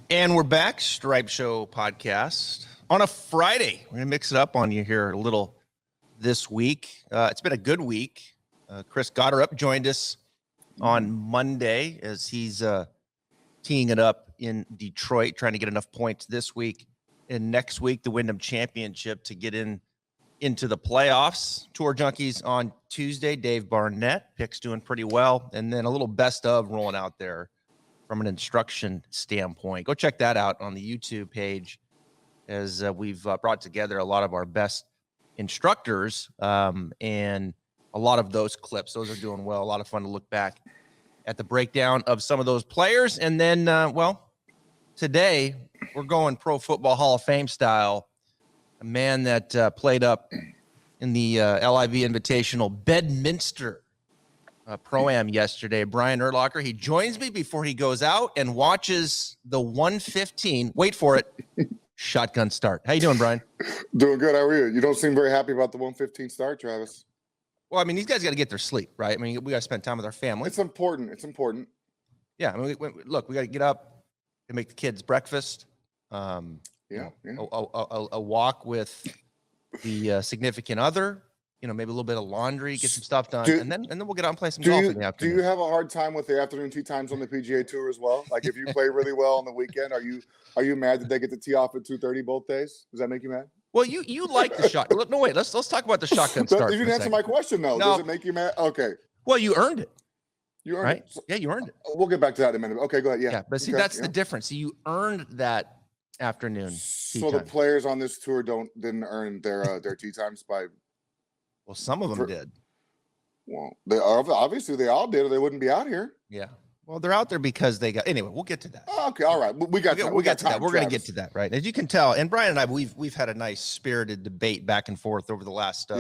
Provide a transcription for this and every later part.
And we're back, Stripe Show podcast on a Friday. We're going to mix it up on you here a little this week. It's been a good week. Chris Gotterup joined us on Monday as he's teeing it up in Detroit, trying to get enough points this week and next week, the Wyndham Championship, to get into the playoffs. Tour Junkies on Tuesday. Dave Barnett, picks doing pretty well. And then a little best of rolling out there from an instruction standpoint. Go check that out on the YouTube page as we've brought together a lot of our best instructors and a lot of those clips. Those are doing well. A lot of fun to look back at the breakdown of some of those players. And then, today we're going Pro Football Hall of Fame style. A man that played up in the LIV Invitational Bedminster Pro Am yesterday, Brian Urlacher. He joins me before he goes out and watches the 115. Wait for it. Shotgun start. How you doing, Brian? Doing good. How are you? You don't seem very happy about the 115 start, Travis. Well, I mean, these guys got to get their sleep, right? I mean, we got to spend time with our family. It's important. It's important. Yeah. I mean, look, we got to get up and make the kids breakfast. A walk with the significant other. You know, maybe a little bit of laundry, get some stuff done, and then we'll get out and play some golf in the afternoon. Do you have a hard time with the afternoon tee times on the PGA Tour as well? Like, if you play really well on the weekend, are you mad that they get to tee off at 2:30 both days? Does that make you mad? Well, you like the shot. No, wait. Let's talk about the shotgun start. You didn't answer my question though. No. Does it make you mad? Okay. Well, you earned it. You earned right? it. Yeah, you earned it. We'll get back to that in a minute. Okay, go ahead. Yeah. But see, that's the difference. See, you earned that afternoon. So the players on this tour didn't earn their tee times by. Well, some of them did. Well, obviously they all did, or they wouldn't be out here. Yeah. Well, they're out there because they got. Anyway, we'll get to that. Okay. All right. We got to that. We're going to get to that, right? As you can tell, and Brian and I, we've had a nice spirited debate back and forth over the last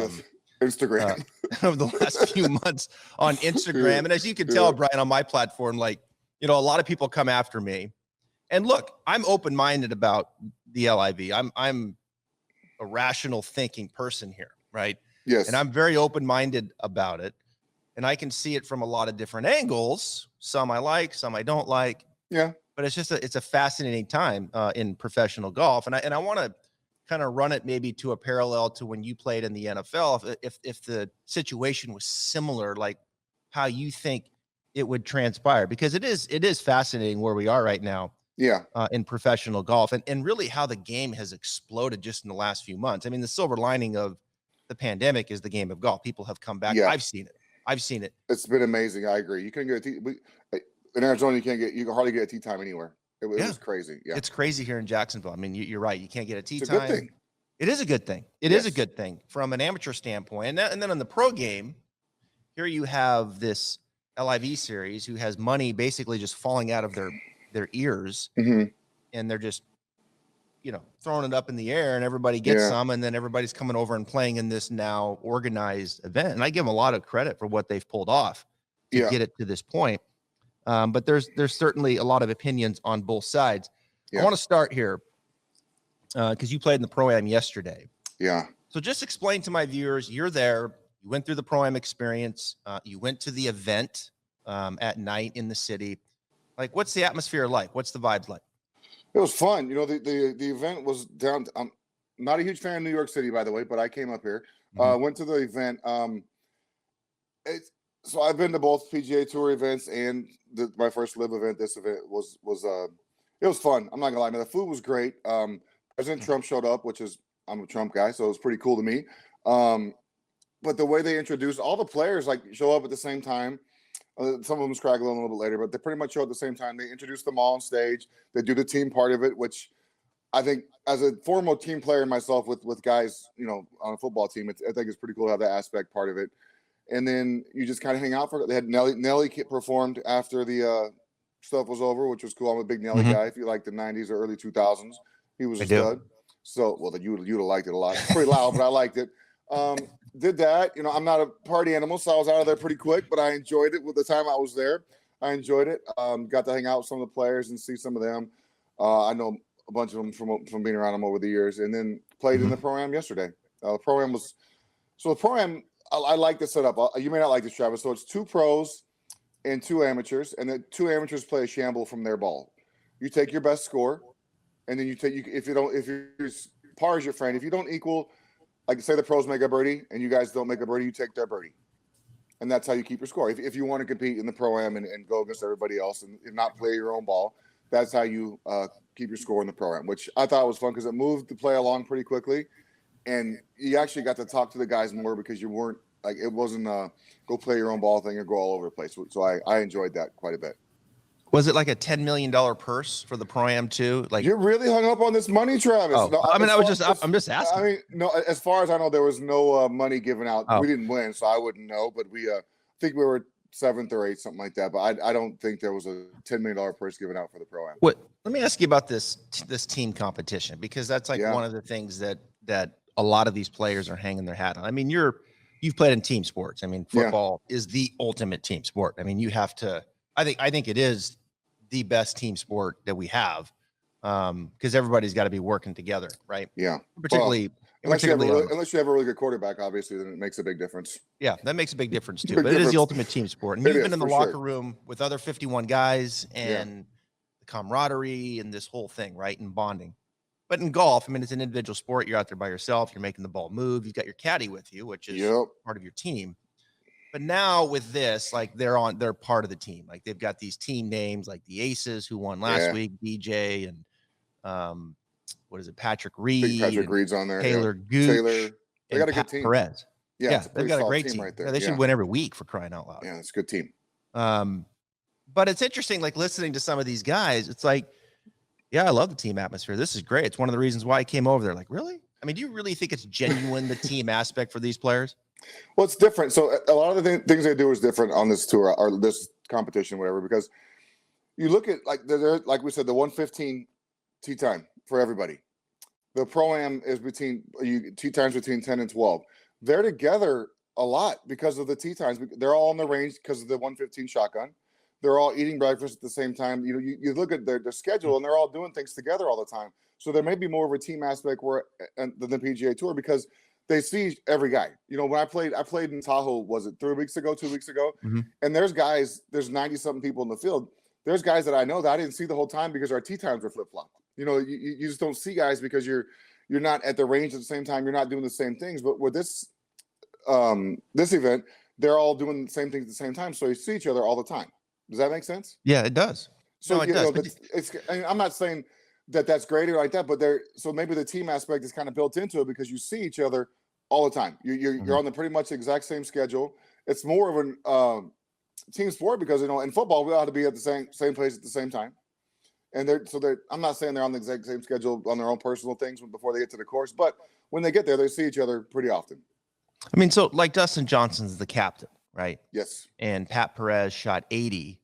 Instagram over the last few months on Instagram. And as you can tell, Brian, on my platform, like, you know, a lot of people come after me. And look, I'm open-minded about the LIV. I'm a rational thinking person here, right? Yes. And I'm very open-minded about it. And I can see it from a lot of different angles. Some I like, some I don't like. Yeah. But it's just it's a fascinating time in professional golf. And I want to kind of run it maybe to a parallel to when you played in the NFL. If the situation was similar, like how you think it would transpire, because it is fascinating where we are right now. Yeah. In professional golf and really how the game has exploded just in the last few months. I mean, the silver lining of the pandemic is the game of golf. People have come back. Yeah. I've seen it. It's been amazing. I agree. You couldn't get a tee. In Arizona, you can hardly get a tee time anywhere. It was crazy. Yeah. It's crazy here in Jacksonville. I mean, you're right. You can't get a tee time. It's a good thing. It is a good thing. It is a good thing from an amateur standpoint. And then in the pro game, here you have this LIV series who has money basically just falling out of their ears, and they're just, you know, throwing it up in the air, and everybody gets some, and then everybody's coming over and playing in this now organized event. And I give them a lot of credit for what they've pulled off to get it to this point. But there's certainly a lot of opinions on both sides. I want to start here because you played in the Pro Am yesterday. Yeah. So just explain to my viewers, you're there, you went through the Pro Am experience, you went to the event at night in the city. Like, what's the atmosphere like? What's the vibes like? It was fun. You know, the event was down. I'm not a huge fan of New York City, by the way, but I came up here. Went to the event. So I've been to both PGA Tour events and my first LIV event. This event was it was fun. I'm not gonna lie, man. The food was great. President Trump showed up, I'm a Trump guy, so it was pretty cool to me. But the way they introduced all the players, like, show up at the same time. Some of them scraggle a little bit later, but they pretty much show at the same time. They introduce them all on stage. They do the team part of it, which I think, as a former team player myself with guys, you know, on a football team, I think it's pretty cool to have that aspect part of it. And then you just kind of hang out for it. They had Nelly performed after the stuff was over, which was cool. I'm a big Nelly guy. If you like the 90s or early 2000s, he was a stud. So, well, then you'd have liked it a lot. It's pretty loud, but I liked it. Did that. You know, I'm not a party animal, so I was out of there pretty quick, but I enjoyed it with the time I was there. I enjoyed it. Got to hang out with some of the players and see some of them. I know a bunch of them from being around them over the years, and then played in the Pro Am yesterday. The Pro Am I like the setup. You may not like this, Travis. So it's 2 pros and 2 amateurs, and the 2 amateurs play a shamble from their ball. You take your best score, and then if your par is your friend, if you don't equal, like say the pros make a birdie and you guys don't make a birdie, you take their birdie. And that's how you keep your score. If you want to compete in the Pro Am and go against everybody else and not play your own ball, that's how you keep your score in the Pro Am, which I thought was fun because it moved the play along pretty quickly. And you actually got to talk to the guys more because you weren't like, it wasn't go play your own ball thing or go all over the place. So I enjoyed that quite a bit. Was it like a $10 million purse for the Pro Am too? Like, you're really hung up on this money, Travis. Oh, No, I mean, I'm just asking. I mean, no, as far as I know, there was no money given out. Oh. We didn't win, so I wouldn't know. But we, I think we were 7th or 8th, something like that. But I don't think there was a $10 million purse given out for the Pro Am. What? Let me ask you about this team competition, because that's like one of the things that a lot of these players are hanging their hat on. I mean, you've played in team sports. I mean, football is the ultimate team sport. I mean, you have to. I think it is the best team sport that we have, because everybody's got to be working together, right? Yeah. Particularly, unless you have a really good quarterback, obviously, then it makes a big difference. Yeah, that makes a big difference too. But it is the ultimate team sport, and you've been in the locker room with other 51 guys and the camaraderie and this whole thing, right? And bonding. But in golf, I mean, it's an individual sport. You're out there by yourself. You're making the ball move. You've got your caddy with you, which is part of your team. But now with this, like they're part of the team. Like they've got these team names, like the Aces who won last week, DJ and what is it, Patrick Reed? Patrick Reed's on there. Taylor Gooch. They got a good team. Perez. Yeah, they've got a great team right there. Yeah, they should win every week, for crying out loud. Yeah, it's a good team. But it's interesting, like listening to some of these guys. It's like, yeah, I love the team atmosphere. This is great. It's one of the reasons why I came over there. Like, really? I mean, do you really think it's genuine, the team aspect for these players? Well, it's different. So a lot of the things they do is different on this tour or this competition, whatever, because you look at like we said, the 115 tee time for everybody. The Pro Am is tee times between 10 and 12. They're together a lot because of the tee times. They're all on the range because of the 115 shotgun. They're all eating breakfast at the same time. You look at their schedule and they're all doing things together all the time. So there may be more of a team aspect than the PGA Tour because they see every guy. When I played in Tahoe, was it 2 weeks ago? Mm-hmm. And there's 90-something people in the field. There's guys that I know that I didn't see the whole time because our tee times were flip-flopped. You just don't see guys because you're not at the range at the same time. You're not doing the same things. But with this event, they're all doing the same things at the same time. So you see each other all the time. Does that make sense? Yeah, it does. So no, it does. I'm not saying that's great or like that, but so maybe the team aspect is kind of built into it because you see each other all the time. You're on the pretty much exact same schedule. It's more of an team sport because in football we ought to be at the same place at the same time. And I'm not saying they're on the exact same schedule on their own personal things before they get to the course, but when they get there, they see each other pretty often. I mean, so like Dustin Johnson's the captain, right? Yes. And Pat Perez shot 80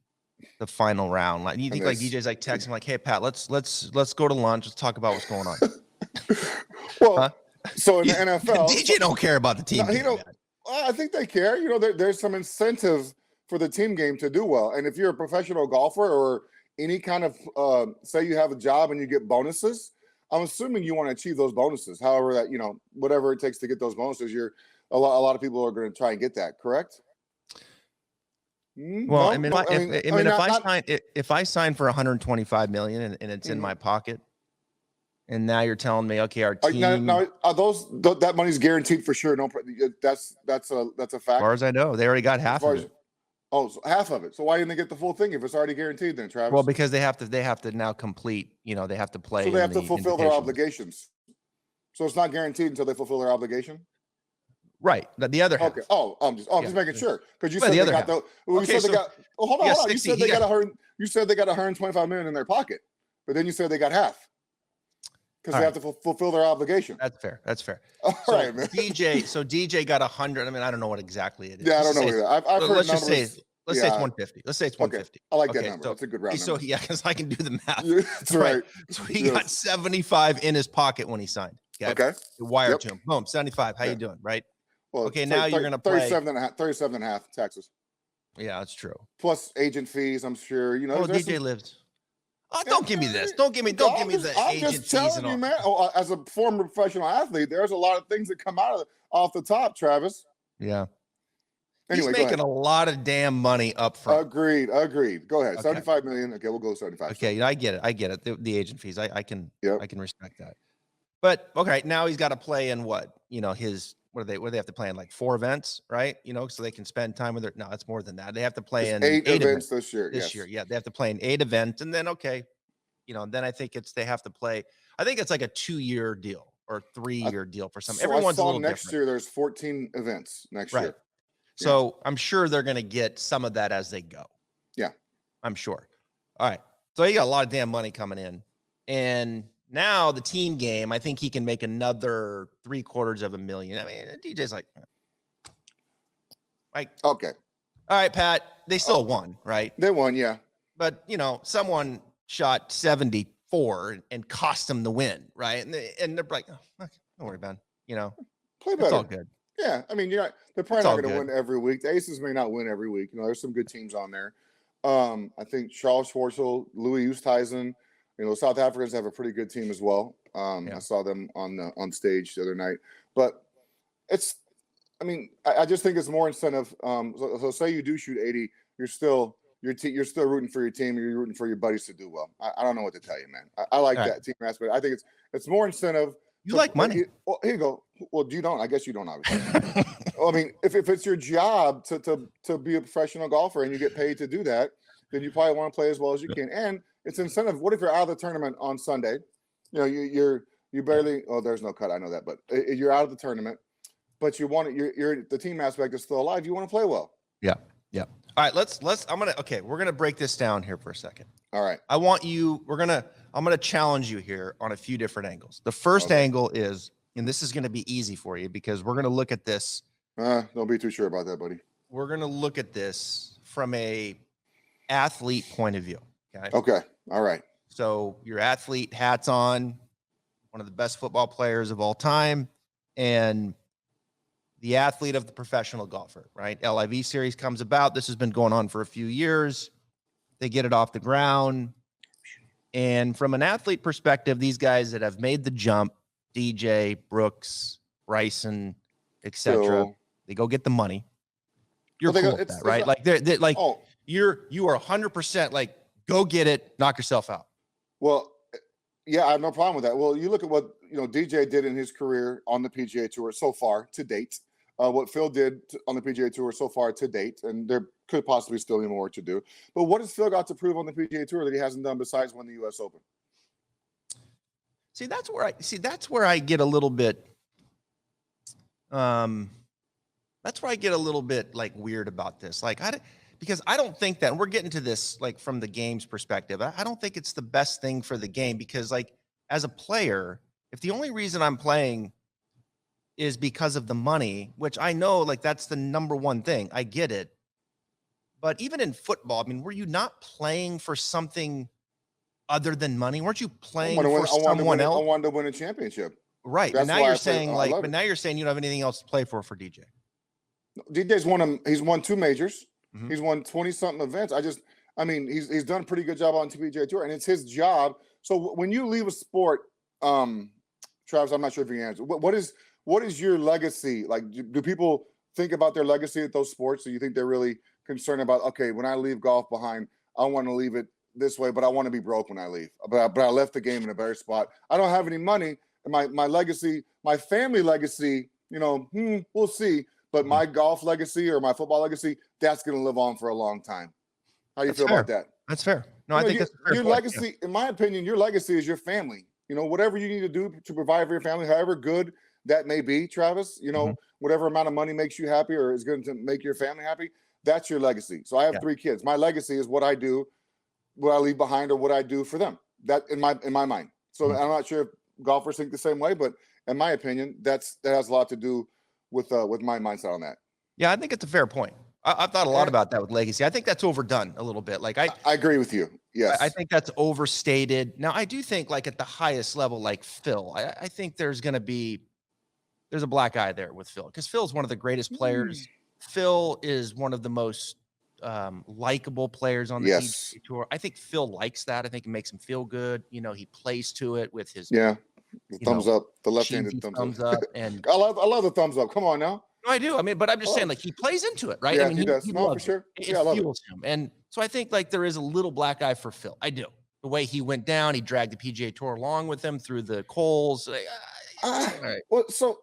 the final round. Like, you think like DJ's like texting like, "Hey Pat, let's go to lunch. Let's talk about what's going on." Well, so in the NFL, DJ don't care about the team. I think they care. There's some incentive for the team game to do well. And if you're a professional golfer or any kind of say you have a job and you get bonuses, I'm assuming you want to achieve those bonuses. However, that whatever it takes to get those bonuses, a lot of people are going to try and get that. Correct? Well, if I sign for $125 million and it's in my pocket, and now you're telling me, okay, our team. Now are that money's guaranteed for sure? No, that's a fact. As far as I know, they already got half of it. Oh, so half of it. So why didn't they get the full thing if it's already guaranteed then, Travis? Well, because they have to now complete. They have to play. So they have to fulfill their obligations. So it's not guaranteed until they fulfill their obligation. Right. The other half. Okay. I'm just making sure because you said they got the. You said they got. Oh, hold on. You said they got 100. You said they got 125 million in their pocket, but then you said they got half because they have to fulfill their obligation. That's fair. All right, man. DJ got 100. I mean, I don't know what exactly it is. Yeah, I don't know either. I've heard let's numbers. Let's say it's 150. Let's say it's 150. Okay. I like that number. That's a good round number. So yeah, because I can do the math. That's right. So he got 75 in his pocket when he signed. Okay. You wired to him. Boom. 75. How you doing? Right. Well, okay, now you're going to play 37 and a half taxes. Yeah, that's true. Plus agent fees, I'm sure. DJ lives. Oh, don't give me this. Don't give me the agent fees and all. Man. As a former professional athlete, there's a lot of things that come off the top, Travis. Yeah. Anyway, he's making a lot of damn money up front. Agreed. Go ahead. Okay. 75 million. Okay, we'll go 75. Okay, I get it. The agent fees. I can respect that. But okay, now he's got to play in what? His what do they have to play in, like 4 events, right? So they can spend time with no, it's more than that. They have to play in 8 events this year. Yeah, they have to play in 8 events, and then then I think they have to play. I think it's like a 2-year deal or 3-year deal for some. Everyone's a little next different. year. There's 14 events next year. So I'm sure they're going to get some of that as they go. Yeah, I'm sure. All right. So he got a lot of damn money coming in, and now the team game, I think he can make another $750,000. I mean, DJ's like, okay. All right, Pat. They still won, right? They won, yeah. But someone shot 74 and cost them the win, right? And they're like, oh, okay, don't worry about it. Play better. It's all good. Yeah, I mean, they're probably not going to win every week. The Aces may not win every week. There's some good teams on there. I think Charles Schwartzel, Louis Oosthuizen, South Africans have a pretty good team as well. I saw them on stage the other night. But I just think it's more incentive. So say you do shoot 80, you're still rooting for your team. You're rooting for your buddies to do well. I don't know what to tell you, man. I like that team aspect. I think it's more incentive. You like money. Well, here you go. Well, you don't. I guess you don't, obviously. Well, I mean, if it's your job to be a professional golfer and you get paid to do that, then you probably want to play as well as you can. And it's incentive. What if you're out of the tournament on Sunday? You barely. Oh, there's no cut. I know that, but you're out of the tournament. But you want it. You're the team aspect is still alive. You want to play well. Yeah. All right. We're gonna break this down here for a second. All right. I'm gonna challenge you here on a few different angles. The first angle is, and this is gonna be easy for you because we're gonna look at this. Don't be too sure about that, buddy. We're gonna look at this from a athlete point of view. Okay. All right. So your athlete hat's on, one of the best football players of all time, and the athlete of the professional golfer, right? LIV series comes about. This has been going on for a few years. They get it off the ground. And from an athlete perspective, these guys that have made the jump, DJ, Brooks, Bryson, etc., they go get the money. You're cool with that, right? You are 100% like, go get it, knock yourself out. Well, yeah, I have no problem with that. Well, you look at what DJ did in his career on the PGA Tour so far to date. What Phil did on the PGA Tour so far to date, and there could possibly still be more to do. But what has Phil got to prove on the PGA Tour that he hasn't done besides win the U.S. Open? That's where I get a little bit. That's where I get a little bit like weird about this. Because I don't think that, and we're getting to this like from the game's perspective. I don't think it's the best thing for the game because, like, as a player, if the only reason I'm playing is because of the money, which I know, like, that's the number one thing. I get it. But even in football, I mean, were you not playing for something other than money? Weren't you playing for someone else? I wanted to win a championship. Right. And now you're saying now you're saying you don't have anything else to play for DJ. DJ's he's won 2 majors. Mm-hmm. He's won 20-something events. He's done a pretty good job on PGA Tour, and it's his job. So when you leave a sport, Travis, I'm not sure if you can answer. What is your legacy? Like, do people think about their legacy at those sports? Do you think they're really concerned about, okay, when I leave golf behind, I want to leave it this way, but I want to be broke when I leave. But I left the game in a better spot. I don't have any money. And my legacy, my family legacy, we'll see. But my golf legacy or my football legacy, that's going to live on for a long time. How do you feel about that? That's fair. No, I think that's a fair your point. Legacy, in my opinion, your legacy is your family. Whatever you need to do to provide for your family, however good that may be, Travis, whatever amount of money makes you happy or is going to make your family happy, that's your legacy. So I have 3 kids. My legacy is what I do, what I leave behind, or what I do for them. That in my mind. So I'm not sure if golfers think the same way, but in my opinion, that has a lot to do with my mindset on that. Yeah, I think it's a fair point. I've thought a lot about that with legacy. I think that's overdone a little bit. Like I agree with you. Yes. I think that's overstated. Now I do think like at the highest level, like Phil, I think there's a black eye there with Phil because Phil's one of the greatest players. Phil is one of the most likable players on the PGA Tour. I think Phil likes that. I think it makes him feel good. He plays to it with his thumbs up, the left-handed thumbs up. And I love the thumbs up. Come on now. No, I do. I mean, but I'm just saying, like, he plays into it, right? Yeah, I mean, he does. he No, for loves sure. it. Yeah, I love it. Fuels him. And so I think, like, there is a little black eye for Phil. I do. The way he went down, he dragged the PGA Tour along with him through the coals. Like, all right. Well, so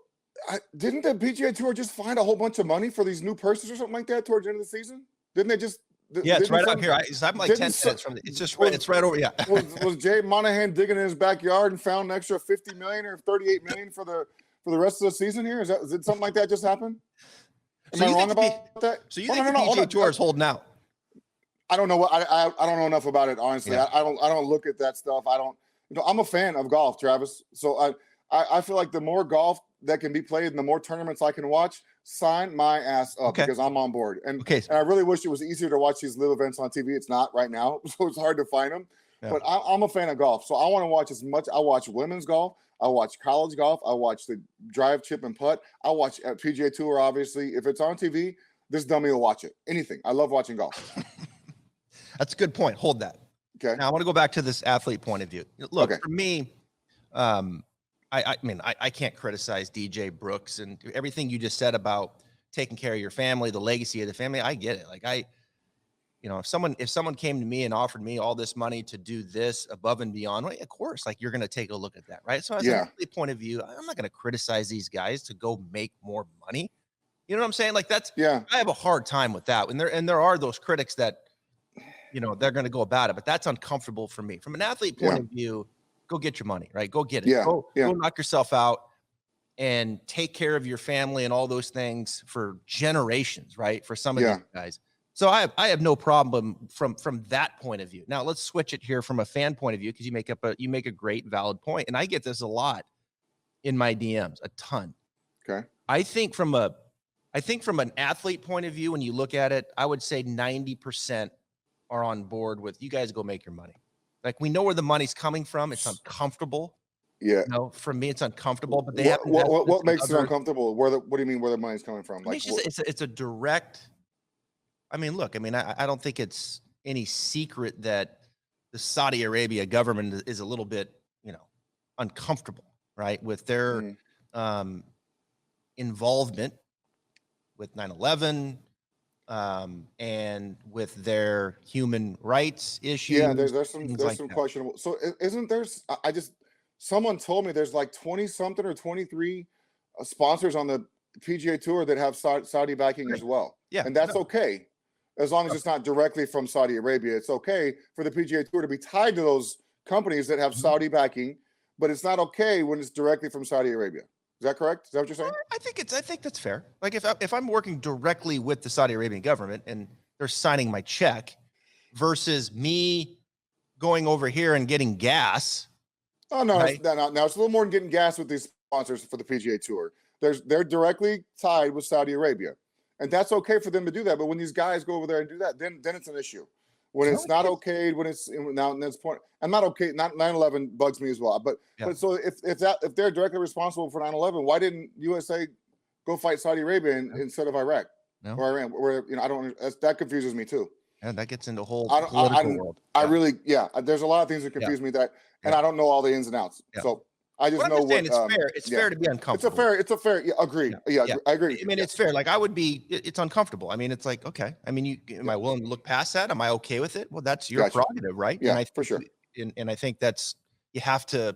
didn't the PGA Tour just find a whole bunch of money for these new purses or something like that towards the end of the season? Didn't they just? Yeah, it's right up here. I'm like 10 minutes from it. It's just right. It's right over. Yeah. was Jay Monahan digging in his backyard and found an extra 50 million or 38 million for the rest of the season here? Is it something like that just happened? Am I wrong about that? So you think the PGA Tour is holding out? I don't know what I don't know enough about it, honestly. Yeah. I don't look at that stuff. I don't, I'm a fan of golf, Travis. So I feel like the more golf that can be played and the more tournaments I can watch, sign my ass up because I'm on board. And I really wish it was easier to watch these live events on TV. It's not right now, so it's hard to find them. Yeah. But I'm a fan of golf, so I want to watch as much. I watch women's golf. I watch college golf. I watch the drive, chip, and putt. I watch PGA Tour, obviously. If it's on TV, this dummy will watch it. Anything. I love watching golf. That's a good point. Hold that. Okay. Now I want to go back to this athlete point of view. Look, for me, I mean, I can't criticize DJ Brooks and everything you just said about taking care of your family, the legacy of the family. I get it. Like if someone came to me and offered me all this money to do this above and beyond, well, of course, like you're going to take a look at that. Right. So as an athlete point of view, I'm not going to criticize these guys to go make more money. You know what I'm saying? Like I have a hard time with that. And there are those critics that, they're going to go about it, but that's uncomfortable for me. From an athlete point of view, go get your money, right? Go get it. Go knock yourself out and take care of your family and all those things for generations, right? For some of these guys. So I have no problem from that point of view. Now let's switch it here from a fan point of view, because you make a great valid point. And I get this a lot in my DMs, a ton. Okay. I think from an athlete point of view, when you look at it, I would say 90% are on board with you guys go make your money. Like, we know where the money's coming from. It's uncomfortable. Yeah. For me, it's uncomfortable, but they have what makes it uncomfortable? What do you mean where the money's coming from? Like, it's a direct. I mean, look, I don't think it's any secret that the Saudi Arabia government is a little bit, uncomfortable, right, with their involvement with 9/11. And with their human rights issues. Yeah, there's some questionable. So isn't there? Someone told me there's like 20 something or 23 sponsors on the PGA Tour that have Saudi backing as well. Yeah, and that's okay as long as it's not directly from Saudi Arabia. It's okay for the PGA Tour to be tied to those companies that have Saudi backing, but it's not okay when it's directly from Saudi Arabia. Is that correct? Is that what you're saying? I think that's fair. Like if I'm working directly with the Saudi Arabian government and they're signing my check versus me going over here and getting gas. Oh no, right? Now it's a little more than getting gas with these sponsors for the PGA Tour. They're directly tied with Saudi Arabia, and that's okay for them to do that. But when these guys go over there and do that, then it's an issue. When it's not okay, when it's now at this point, I'm not okay. 9/11 bugs me as well. But so if they're directly responsible for 9/11, why didn't USA go fight Saudi Arabia instead of Iraq or Iran? Where I don't. That confuses me too. And that gets into whole political world. I really, there's a lot of things that confuse me and I don't know all the ins and outs. Yeah. So I just know what it's fair. It's fair to be uncomfortable. It's a fair. Yeah, agreed. Yeah, I agree. I mean, it's fair. Like it's uncomfortable. I mean, it's like, okay. I mean, am I willing to look past that? Am I okay with it? Well, that's your prerogative, right? Yeah, for sure. And I think that's you have to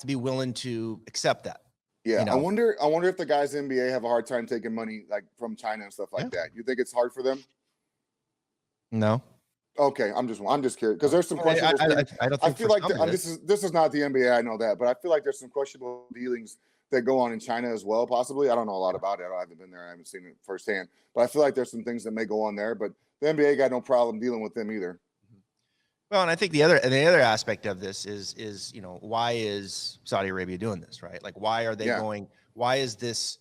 be willing to accept that. Yeah, I wonder if the guys in the NBA have a hard time taking money like from China and stuff like that. You think it's hard for them? No. Okay, I'm just curious because there's some questionable. I feel like this is not the NBA. I know that, but I feel like there's some questionable dealings that go on in China as well. Possibly, I don't know a lot about it. I haven't been there. I haven't seen it firsthand. But I feel like there's some things that may go on there. But the NBA got no problem dealing with them either. Well, and I think the other aspect of this is why is Saudi Arabia doing this, right? Like, why are they going? Why is this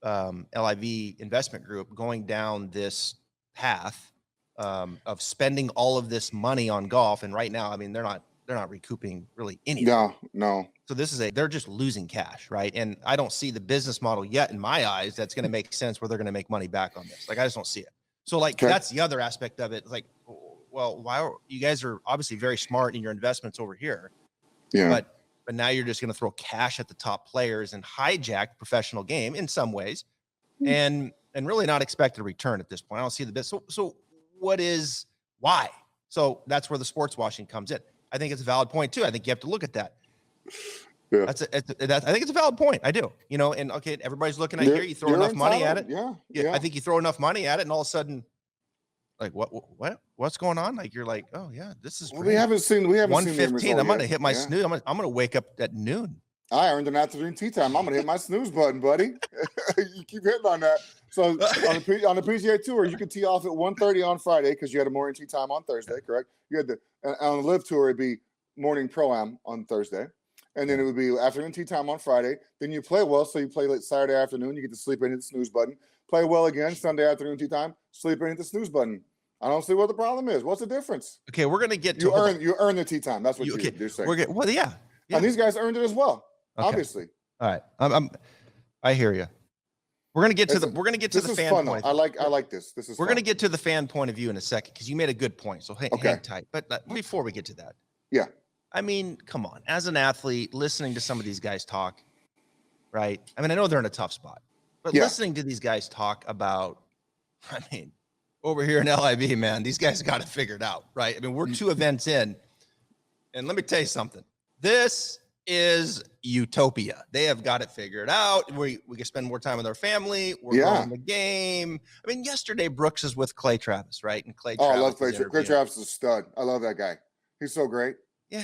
LIV investment group going down this path of spending all of this money on golf? And right now, I mean, they're not recouping really anything. No. So they're just losing cash, right? And I don't see the business model yet in my eyes that's going to make sense where they're going to make money back on this. Like, I just don't see it. So that's the other aspect of it. Like, well, why are you guys are obviously very smart in your investments over here? Yeah. But but now you're just going to throw cash at the top players and hijack the professional game in some ways, and really not expect a return at this point. I don't see the bit. So why? So that's where the sports washing comes in. I think it's a valid point too. I think you have to look at that. Yeah. I think it's a valid point. I do, and okay, everybody's looking at here. You throw enough money at it. Yeah. I think you throw enough money at it, and all of a sudden, like what's going on? Like you're like, oh yeah, this is great. We haven't seen 1:15. I'm gonna hit my snooze. I'm gonna wake up at noon. I earned an afternoon tea time. I'm gonna hit my snooze button, buddy. You keep hitting on that. So on the PGA Tour, you could tee off at 1:30 on Friday because you had a morning tee time on Thursday, correct? You had on the LIV Tour, it'd be morning Pro Am on Thursday, and then it would be afternoon tee time on Friday. Then you play well, so you play late Saturday afternoon. You get to sleep in, hit the snooze button. Play well again Sunday afternoon tee time. Sleep in, hit the snooze button. I don't see what the problem is. What's the difference? Okay, we're gonna get to you earn the tee time. That's what you're saying. Yeah. And these guys earned it as well. Okay. Obviously. All right. I hear you. We're gonna get to the fan fun, point. I like this. This is. We're gonna get to the fan point of view in a second because you made a good point. So hang tight. But before we get to that, yeah. I mean, come on. As an athlete, listening to some of these guys talk, right? I mean, I know they're in a tough spot, but listening to these guys talk about, I mean, over here in LIV, man, these guys got it figured out, right? I mean, we're 2 events in, and let me tell you something. This is utopia. They have got it figured out. We can spend more time with our family. We're growing the game. I mean, yesterday Brooks is with Clay Travis, right? And Clay Travis. I love Clay. Clay Travis is a stud. I love that guy. He's so great. Yeah,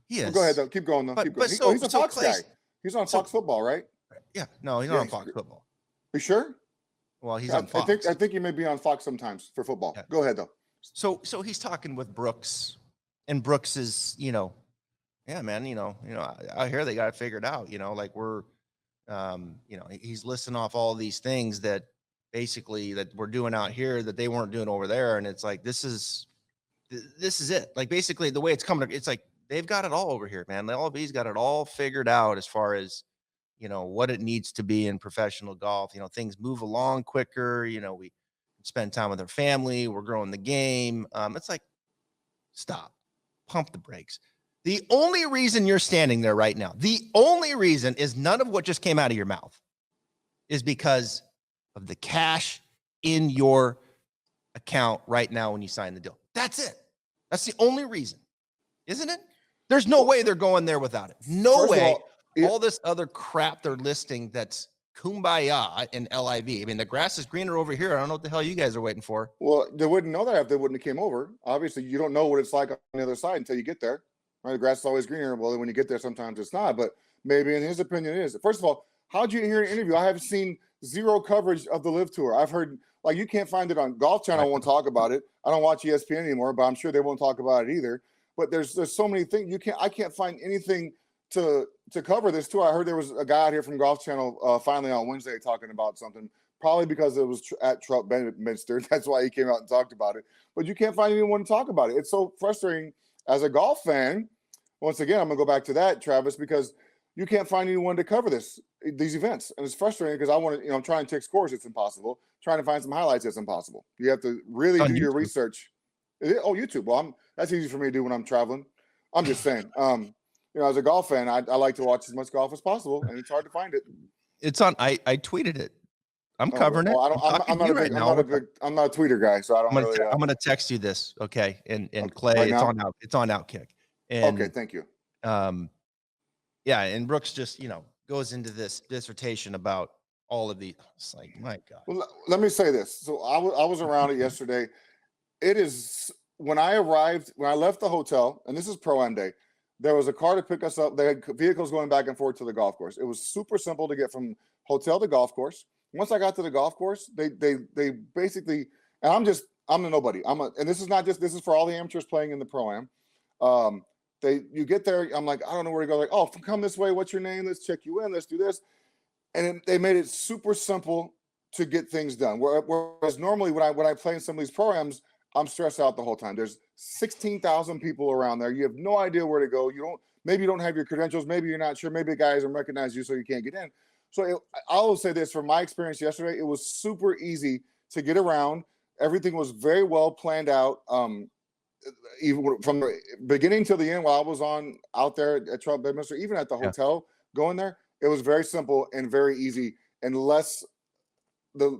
he is. Well, go ahead though. Keep going though. Keep going. He's a Fox guy. He's on Fox Football, right? Yeah. No, he's not on Fox Football. You sure? Well, he's on Fox. I think he may be on Fox sometimes for football. Yeah. Go ahead though. So he's talking with Brooks, and Brooks is, yeah, man, I hear they got it figured out, like we're, he's listing off all these things that basically that we're doing out here that they weren't doing over there. And it's like, this is it. Like basically the way it's coming, it's like, they've got it all over here, man. The LB's got it all figured out as far as, what it needs to be in professional golf. Things move along quicker. We spend time with our family. We're growing the game. It's like, stop, pump the brakes. The only reason you're standing there right now, the only reason is none of what just came out of your mouth is because of the cash in your account right now when you sign the deal. That's it. That's the only reason, isn't it? There's no way they're going there without it. No way. All this other crap they're listing that's kumbaya in LIV. I mean, the grass is greener over here. I don't know what the hell you guys are waiting for. Well, they wouldn't know that if they wouldn't have came over. Obviously, you don't know what it's like on the other side until you get there. Right? The grass is always greener. Well, when you get there, sometimes it's not. But maybe in his opinion, it is. First of all, how'd you hear an interview? I have seen zero coverage of the LIV Tour. I've heard, like, you can't find it on Golf Channel. Won't talk about it. I don't watch ESPN anymore, but I'm sure they won't talk about it either. But there's so many things I can't find anything to cover this too. I heard there was a guy out here from Golf Channel finally on Wednesday talking about something. Probably because it was at Trump Bedminster. That's why he came out and talked about it. But you can't find anyone to talk about it. It's so frustrating as a golf fan. Once again, I'm going to go back to that, Travis, because you can't find anyone to cover these events. And it's frustrating because I want to, I'm trying to take scores. It's impossible. Trying to find some highlights. It's impossible. You have to really do your research. YouTube. Well, that's easy for me to do when I'm traveling. I'm just saying, as a golf fan, I like to watch as much golf as possible, and it's hard to find it. It's on. I tweeted it. I'm covering it. I'm not a tweeter guy, so I don't. I'm going to text you this, okay? And Clay, right it's on Outkick. And, okay, thank you. Yeah, and Brooks just goes into this dissertation about all of the. It's like, my God. Well, let me say this. So I was around it yesterday. It is when I left the hotel, and this is Pro Am Day. There was a car to pick us up. They had vehicles going back and forth to the golf course. It was super simple to get from hotel to golf course. Once I got to the golf course, they basically, and I'm a nobody. And this is for all the amateurs playing in the Pro Am. You get there, I'm like, I don't know where to go. Like, oh, come this way. What's your name? Let's check you in. Let's do this. And they made it super simple to get things done. Whereas normally when I play in some of these programs, I'm stressed out the whole time. There's 16,000 people around there. You have no idea where to go. Maybe you don't have your credentials. Maybe you're not sure. Maybe the guy doesn't recognize you, so you can't get in. So I will say this, from my experience yesterday, it was super easy to get around. Everything was very well planned out. even from the beginning to the end, while I was out there at Trump Bedminster, even at the hotel going there, it was very simple and very easy, and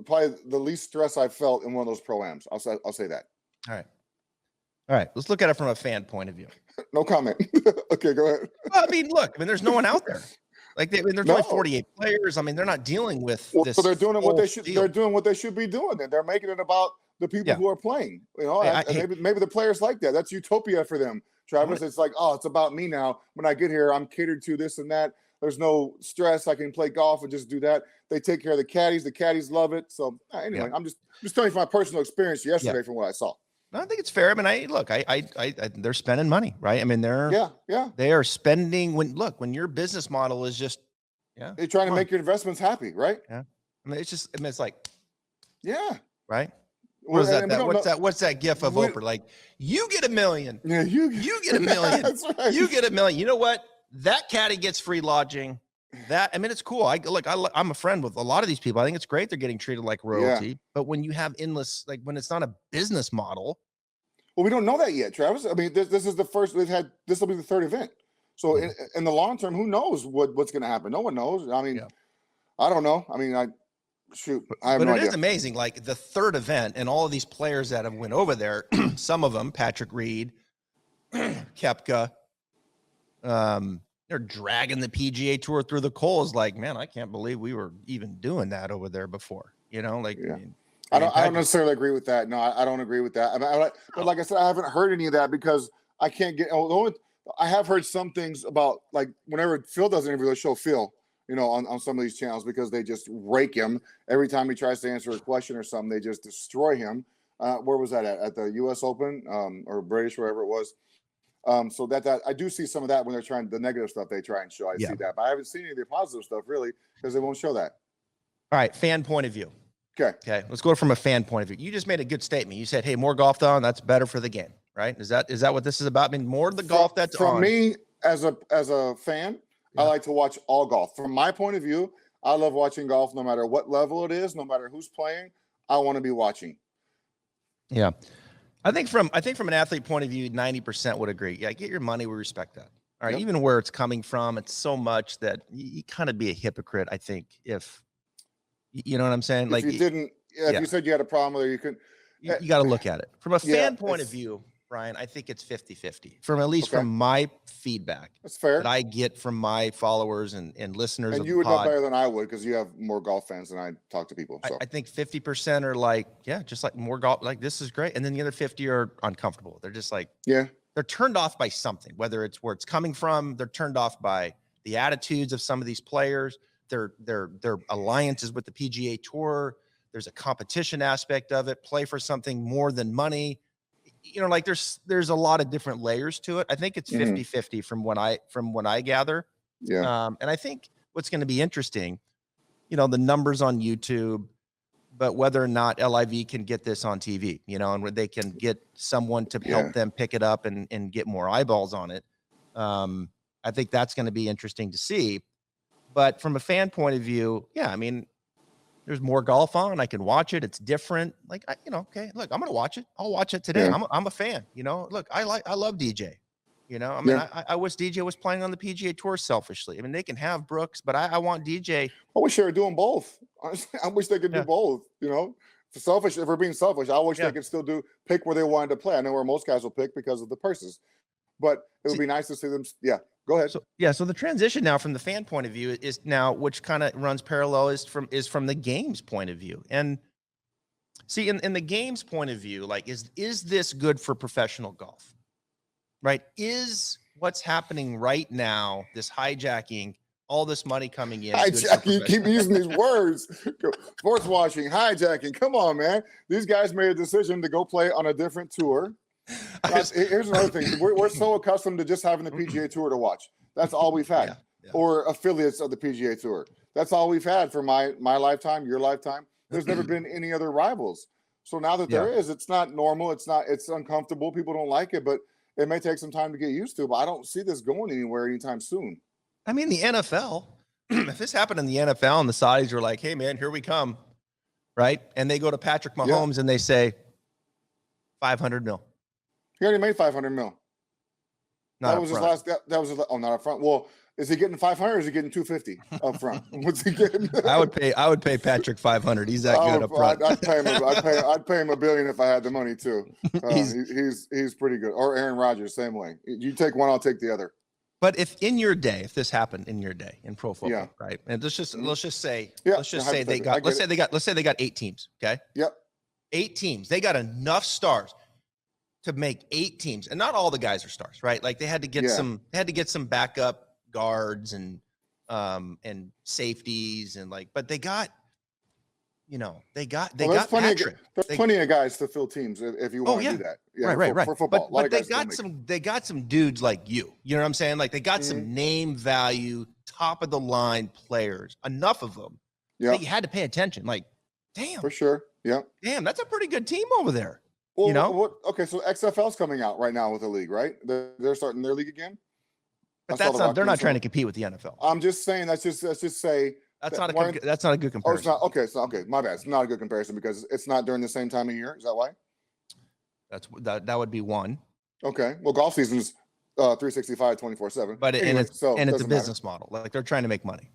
probably the least stress I felt in one of those pro-ams. I'll say that. All right. Let's look at it from a fan point of view. No comment. Okay, go ahead. Well, I mean, look, there's no one out there. There's only 48 players. They're not dealing with this. So they're doing what they should. They're doing what they should be doing, and they're making it about the people who are playing. Maybe the players like that. That's utopia for them, Travis. It's like, oh, it's about me now. When I get here, I'm catered to this and that. There's no stress. I can play golf and just do that. They take care of the caddies. The caddies love it. So anyway, I'm just telling you from my personal experience yesterday from what I saw. No, I think it's fair. They're spending money, right? They are spending when your business model is just, they're trying to make your investments happy, right? Yeah. It's like, right. What's that gif of Oprah? Like, you get $1 million. Yeah, you get $1 million. That's right. You get $1 million. You know what? That caddy gets free lodging. It's cool. I'm a friend with a lot of these people. I think it's great they're getting treated like royalty. Yeah. But when you have endless, when it's not a business model. Well, we don't know that yet, Travis. This is the first we've had. This will be the third event. So in the long term, who knows what's going to happen? No one knows. I don't know. I have no idea. It is amazing. Like the third event, and all of these players that have went over there. Some of them, Patrick Reed, Koepka. They're dragging the PGA Tour through the coals. Like, man, I can't believe we were even doing that over there before. I don't necessarily agree with that. No, I don't agree with that. But like I said, I haven't heard any of that because I can't get. I have heard some things about whenever Phil does an interview, they show Phil, on some of these channels because they just rake him every time he tries to answer a question or something. They just destroy him. Where was that at the U.S. Open or British, wherever it was? So that I do see some of that when they're trying the negative stuff they try and show. I see that, but I haven't seen any of the positive stuff really because they won't show that. All right, fan point of view. Okay. Let's go from a fan point of view. You just made a good statement. You said, "Hey, more golf on. That's better for the game." Right? Is that what this is about? More of the golf that's on. For me as a fan, I like to watch all golf. From my point of view, I love watching golf no matter what level it is, no matter who's playing. I want to be watching. Yeah. I think from an athlete point of view, 90% would agree. Yeah, get your money. We respect that. All right. Yep. Even where it's coming from, it's so much that you kind of be a hypocrite, I think, if you know what I'm saying. If you said you had a problem with it, you couldn't. You got to look at it from a fan point of view, Brian. I think it's 50-50 from my feedback. That's fair. That I get from my followers and listeners. And you would know better than I would because you have more golf fans than I talk to people. So I think 50% are just like more golf. Like, this is great. And then the other 50 are uncomfortable. They're just like, they're turned off by something, whether it's where it's coming from. They're turned off by the attitudes of some of these players, their alliances with the PGA Tour. There's a competition aspect of it. Play for something more than money. There's a lot of different layers to it. I think it's 50-50 from what I gather. Yeah. And I think what's going to be interesting, the numbers on YouTube, but whether or not LIV can get this on TV, and where they can get someone to help them pick it up and get more eyeballs on it. I think that's going to be interesting to see. But from a fan point of view, there's more golf on. I can watch it. It's different. Okay, look, I'm going to watch it. I'll watch it today. Yeah. I'm a fan, look, I love DJ, I wish DJ was playing on the PGA Tour selfishly. They can have Brooks, but I want DJ. I wish they were doing both. I wish they could do both, selfish. If we're being selfish, I wish they could still pick where they wanted to play. I know where most guys will pick because of the purses, but it would be nice to see them. Yeah. Go ahead. So the transition now from the fan point of view is now, which kind of runs parallel, is from the game's point of view. And see, in the game's point of view, is this good for professional golf? Right? Is what's happening right now, this hijacking, all this money coming in? Hijacking, you keep using these words. Sports washing, hijacking. Come on, man. These guys made a decision to go play on a different tour. Here's another thing. We're so accustomed to just having the PGA Tour to watch. That's all we've had. Or affiliates of the PGA Tour. That's all we've had for my lifetime, your lifetime. There's never been any other rivals. So now that there is, it's not normal. It's uncomfortable. People don't like it, but it may take some time to get used to. But I don't see this going anywhere anytime soon. The NFL, if this happened in the NFL and the Saudis were like, hey, man, here we come, right? And they go to Patrick Mahomes and they say, $500 million. He already made 500 mil. Not That was his last. That was his. Oh, not up front. Well, is he getting 500 or is he getting 250 up front? What's he getting? I would pay Patrick 500. He's that good up front. I'd pay him. I'd pay him $1 billion if I had the money too. He's pretty good. Or Aaron Rodgers, same way. You take one, I'll take the other. But if this happened in your day in pro football, right? And let's just say they got 8 teams. Okay. Yep. 8 teams. They got enough stars to make 8 teams, and not all the guys are stars, right? Like they had to get some backup guards and safeties and but they got Patrick. There's plenty of guys to fill teams if you want to do that. Yeah, right. For football. But they got some dudes like you. You know what I'm saying? Like they got some name value, top of the line players. Enough of them. Yeah. You had to pay attention. Like, damn. For sure. Yeah. Damn, that's a pretty good team over there. Well, okay, so XFL's coming out right now with the league, right? They're starting their league again. But they're not trying to compete with the NFL. I'm just saying let's just say that's not a good comparison. Oh, it's not okay. So okay, my bad. It's not a good comparison because it's not during the same time of year. Is that why? That would be one. Okay. Well, golf season's 365, 24/7. But it's a business model. Like they're trying to make money.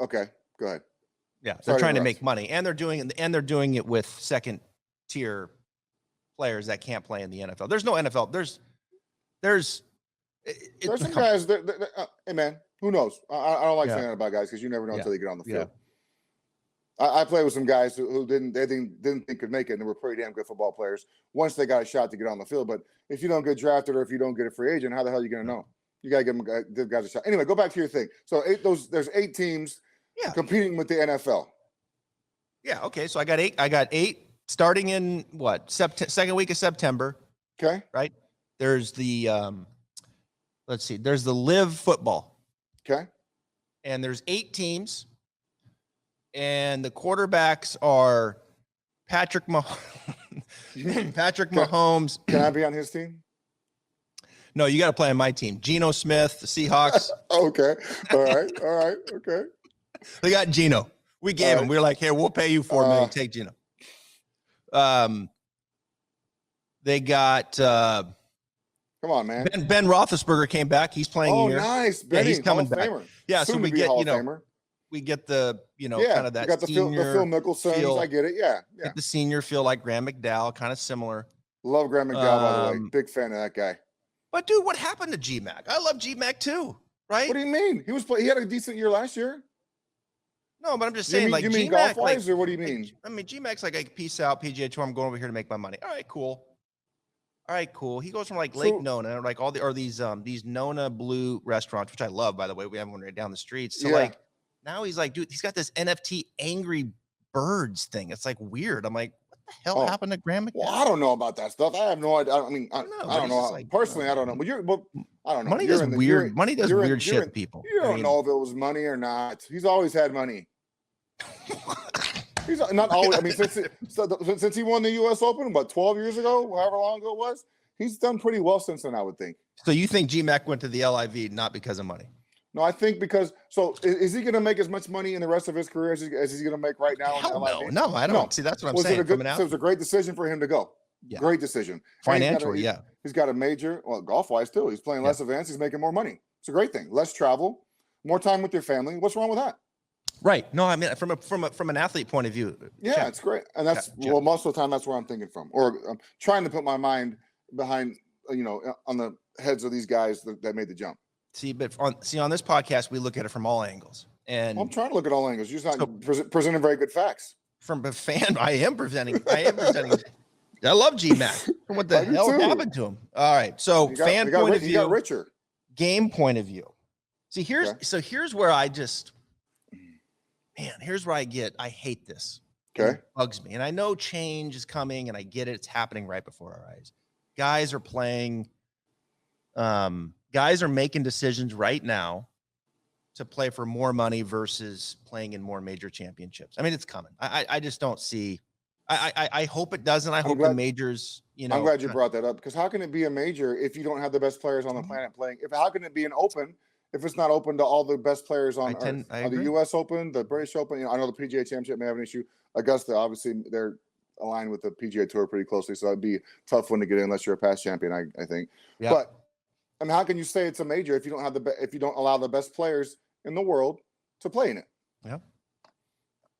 Okay, go ahead. Yeah, they're trying to make money, and they're doing it with second tier players that can't play in the NFL. There's no NFL. There's some guys. Hey man, who knows? I don't like saying that about guys because you never know until you get on the field. I played with some guys who didn't think could make it, and they were pretty damn good football players once they got a shot to get on the field. But if you don't get drafted or if you don't get a free agent, how the hell are you going to know? You got to give guys a shot. Anyway, go back to your thing. So there's 8 teams competing with the NFL. Yeah. Okay. So I got 8 starting in second week of September. Okay. Right. There's the let's see. There's the LIV football. Okay. And there's 8 teams. And the quarterbacks are Patrick Mahomes. Can I be on his team? No, you got to play on my team. Geno Smith, the Seahawks. Okay. All right. Okay. They got Geno. We gave him. We were like, here, we'll pay you $4 million. Take Geno. They got come on, man. Ben Roethlisberger came back. He's playing here. Oh, nice. He's coming back. Famer. Yeah, soon so we get, Famer. We get the, kind of that got the Phil Mickelson. I get it. Yeah. Get the senior feel like Graham McDowell, kind of similar. Love Graham McDowell, by the way. Big fan of that guy. But dude, what happened to GMAC? I love GMAC too, right? What do you mean? He had a decent year last year. No, but I'm just saying, you mean golf wise, or what do you mean? I mean, GMAC's like, peace out, PGA Tour. I'm going over here to make my money. All right, cool. He goes from Lake Nona, these Nona Blue restaurants, which I love, by the way. We have one right down the street. So now he's like, dude, he's got this NFT Angry Birds thing. It's weird. I'm like, what the hell happened to Graham McDowell? Well, I don't know about that stuff. I have no idea. I mean, I don't know. Personally, I don't know. But I don't know. Money does weird. Money does weird shit to people. You don't know if it was money or not. He's always had money. He's not always. I mean, since he won the U.S. Open, 12 years ago, however long ago it was, he's done pretty well since then, I would think. So you think GMAC went to the LIV not because of money? No, I think because. So is he going to make as much money in the rest of his career as he's going to make right now? Hell no, no, I don't. No. See, that's what I'm saying. So it was a great decision for him to go. Yeah. Great decision. Financially, he's got a major, golf wise too. He's playing less events. He's making more money. It's a great thing. Less travel, more time with your family. What's wrong with that? Right. No, I mean from an athlete point of view. Yeah, it's great, and that's most of the time that's where I'm thinking from, or I'm trying to put my mind behind, on the heads of these guys that made the jump. See, on this podcast we look at it from all angles, and I'm trying to look at all angles. You're just not presenting very good facts. From a fan, I am presenting. I love GMAC. What the hell happened to him? All right, so fan point of view, he got richer. Game point of view. See, here's where I just. Man, here's where I hate this. Okay. It bugs me. And I know change is coming and I get it. It's happening right before our eyes. Guys are making decisions right now to play for more money versus playing in more major championships. I mean, it's coming. I just don't see, I hope it doesn't. I hope the majors, I'm glad you brought that up, because how can it be a major if you don't have the best players on the planet playing? How can it be an open if it's not open to all the best players on Earth? The U.S. Open, the British Open, I know the PGA Championship may have an issue. Augusta, obviously, they're aligned with the PGA Tour pretty closely, so it'd be a tough one to get in unless you're a past champion, I think. Yeah. But I mean, how can you say it's a major if you don't have if you don't allow the best players in the world to play in it? Yeah.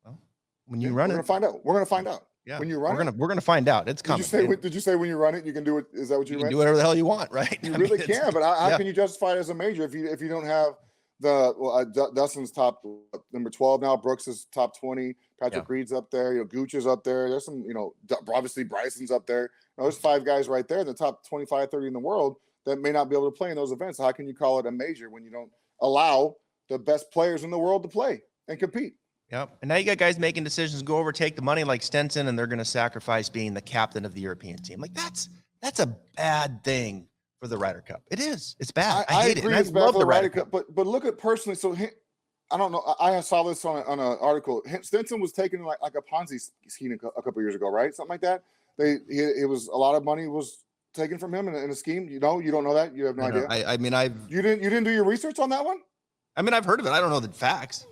Well, when you run we're it, gonna find out. We're gonna find out. Yeah. When you run we're gonna find out. It's coming. Did you say when you run it, you can do it? Is that what you can meant? do whatever the hell you want, right? You really can, but how can you justify it as a major if you don't have Dustin's top number 12 now, Brooks is top 20, Patrick Reed's up there, Gooch is up there. There's some, obviously Bryson's up there. There's 5 guys right there in the top 25, 30 in the world that may not be able to play in those events. How can you call it a major when you don't allow the best players in the world to play and compete? Yep. And now you got guys making decisions, go over, take the money like Stenson, and they're going to sacrifice being the captain of the European team. Like that's a bad thing for the Ryder Cup. It is. It's bad. I hate agree it. it's bad for the Ryder Cup. But look at personally. So I don't know. I saw this on an article. Stenson was taken like a Ponzi scheme a couple years ago, right? Something like that. It was a lot of money was taken from him in a scheme. You don't know that. You have no idea. I mean, you didn't do your research on that one. I mean, I've heard of it. I don't know the facts.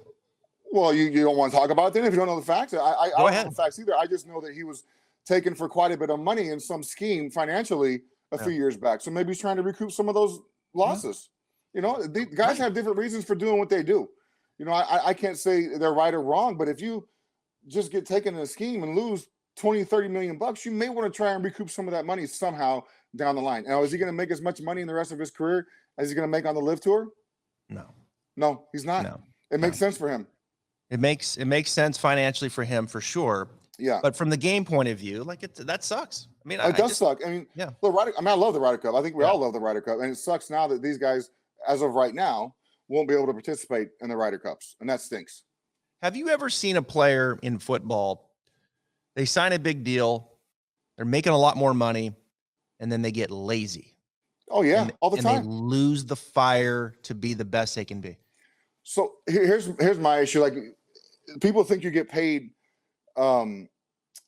Well, you don't want to talk about it then if you don't know the facts. I don't know the facts either. I just know that he was taken for quite a bit of money in some scheme financially a few years back. So maybe he's trying to recoup some of those losses. The guys have different reasons for doing what they do. I can't say they're right or wrong, but if you just get taken in a scheme and lose 20, 30 million bucks, you may want to try and recoup some of that money somehow down the line. Now, is he going to make as much money in the rest of his career as he's going to make on the LIV Tour? No, he's not. No. It makes sense for him. It makes sense financially for him for sure. Yeah. But from the game point of view, like that sucks. I mean, it does suck. I mean, I love the Ryder Cup. I think we all love the Ryder Cup. And it sucks now that these guys, as of right now, won't be able to participate in the Ryder Cups. And that stinks. Have you ever seen a player in football, they sign a big deal, they're making a lot more money, and then they get lazy? Oh, yeah, all the time. And they lose the fire to be the best they can be. So here's my issue. Like, people think you get paid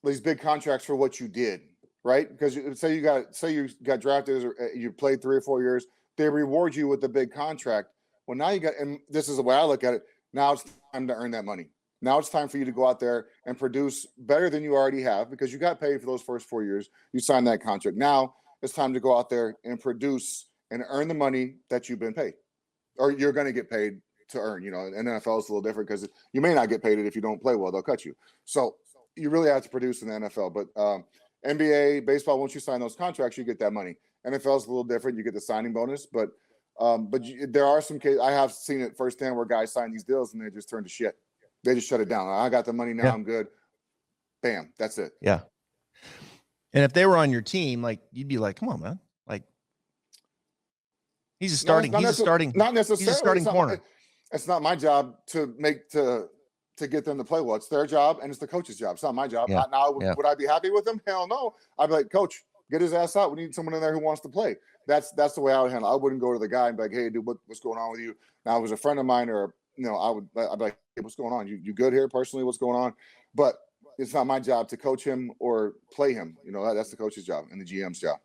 these big contracts for what you did, right? Because say you got drafted or you played 3 or 4 years, they reward you with a big contract. Well, now and this is the way I look at it. Now it's time to earn that money. Now it's time for you to go out there and produce better than you already have because you got paid for those first 4 years. You signed that contract. Now it's time to go out there and produce and earn the money that you've been paid, or you're going to get paid to earn. And NFL is a little different because you may not get paid it if you don't play well. They'll cut you. So you really have to produce in the NFL. But NBA, baseball, once you sign those contracts, you get that money. NFL is a little different. You get the signing bonus. But there are some cases, I have seen it firsthand where guys sign these deals and they just turn to shit. They just shut it down. I got the money now. I'm good. Bam. That's it. Yeah. And if they were on your team, like you'd be like, come on, man. Like he's a starting corner. It's not my job to get them to play well. It's their job and it's the coach's job. It's not my job. Yeah. Would I be happy with him? Hell no. I'd be like, coach, get his ass out. We need someone in there who wants to play. That's the way I would handle it. I wouldn't go to the guy and be like, hey, dude, what's going on with you? Now, if it was a friend of mine or, I'd be like, hey, what's going on? You good here personally? What's going on? But it's not my job to coach him or play him. That's the coach's job and the GM's job.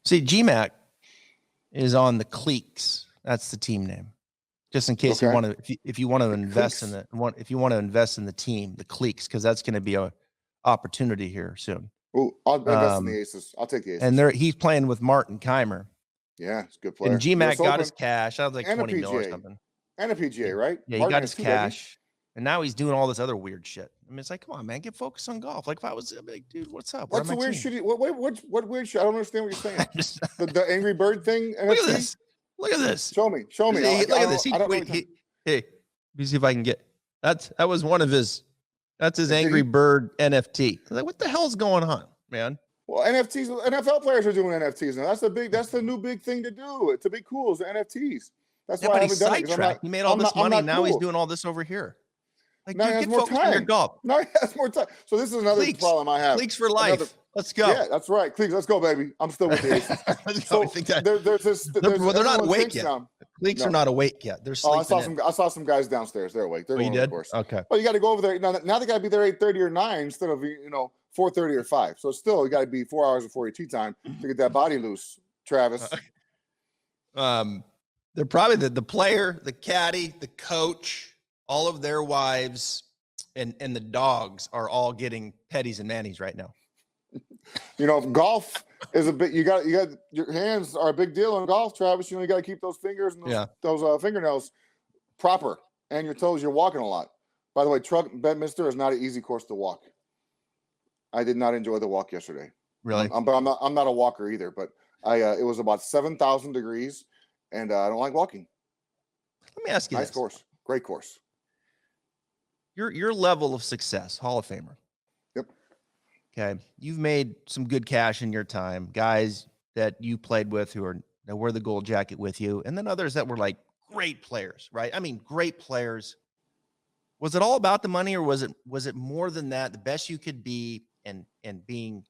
See, GMAC is on the Cleeks. That's the team name. Just in case you want to, if you want to invest in the team, the Cleeks, because that's going to be a opportunity here soon. Oh, I'll invest in the Aces. I'll take the Aces. And he's playing with Martin Keimer. Yeah, it's a good player. And GMAC got his cash. I was like 20 mil or something. And a PGA, right? Yeah, he got his cash. And now he's doing all this other weird shit. I mean, it's like, come on, man, get focused on golf. Like if I was like, dude, what's up? What's the weird shit? What weird shit? I don't understand what you're saying. the Angry Bird thing. Look at this. Look at this. Show me. Look at this. Hey, let me see if I can get. That was one of his. That's his Angry Bird NFT. Like, what the hell's going on, man? Well, NFTs. NFL players are doing NFTs now. That's the new big thing to do. To be cool is the NFTs. That's why I haven't done it. He made all this money, and now he's doing all this over here. Like, now dude, he has get more focused on your time. golf. No, he has more time. So this is another problem I have. Cleeks for life. Let's go. Yeah, that's right. Cleeks, let's go, baby. I'm still with the Aces. So they're not awake yet. Cleeks are not awake yet. They're sleeping. I saw some guys downstairs. They're awake. They're going over the course. Okay. Well, you got to go over there. Now they got to be there 8:30 or 9 instead of 4:30 or 5. So still, you got to be 4 hours before your tee time to get that body loose, Travis. They're probably the player, the caddy, the coach, all of their wives, and the dogs are all getting petties and mannies right now. You know, golf is a bit. You got your hands are a big deal in golf, Travis. You got to keep those fingers and those fingernails proper, and your toes. You're walking a lot. By the way, Bedminster is not an easy course to walk. I did not enjoy the walk yesterday. Really? But I'm not a walker either. But it was about 7,000 degrees, and I don't like walking. Let me ask you nice this. Course, great course. Your level of success, Hall of Famer. Yep. Okay, you've made some good cash in your time. Guys that you played with that wear the gold jacket with you, and then others that were like great players, right? I mean, great players. Was it all about the money, or was it more than that? The best you could be, and being,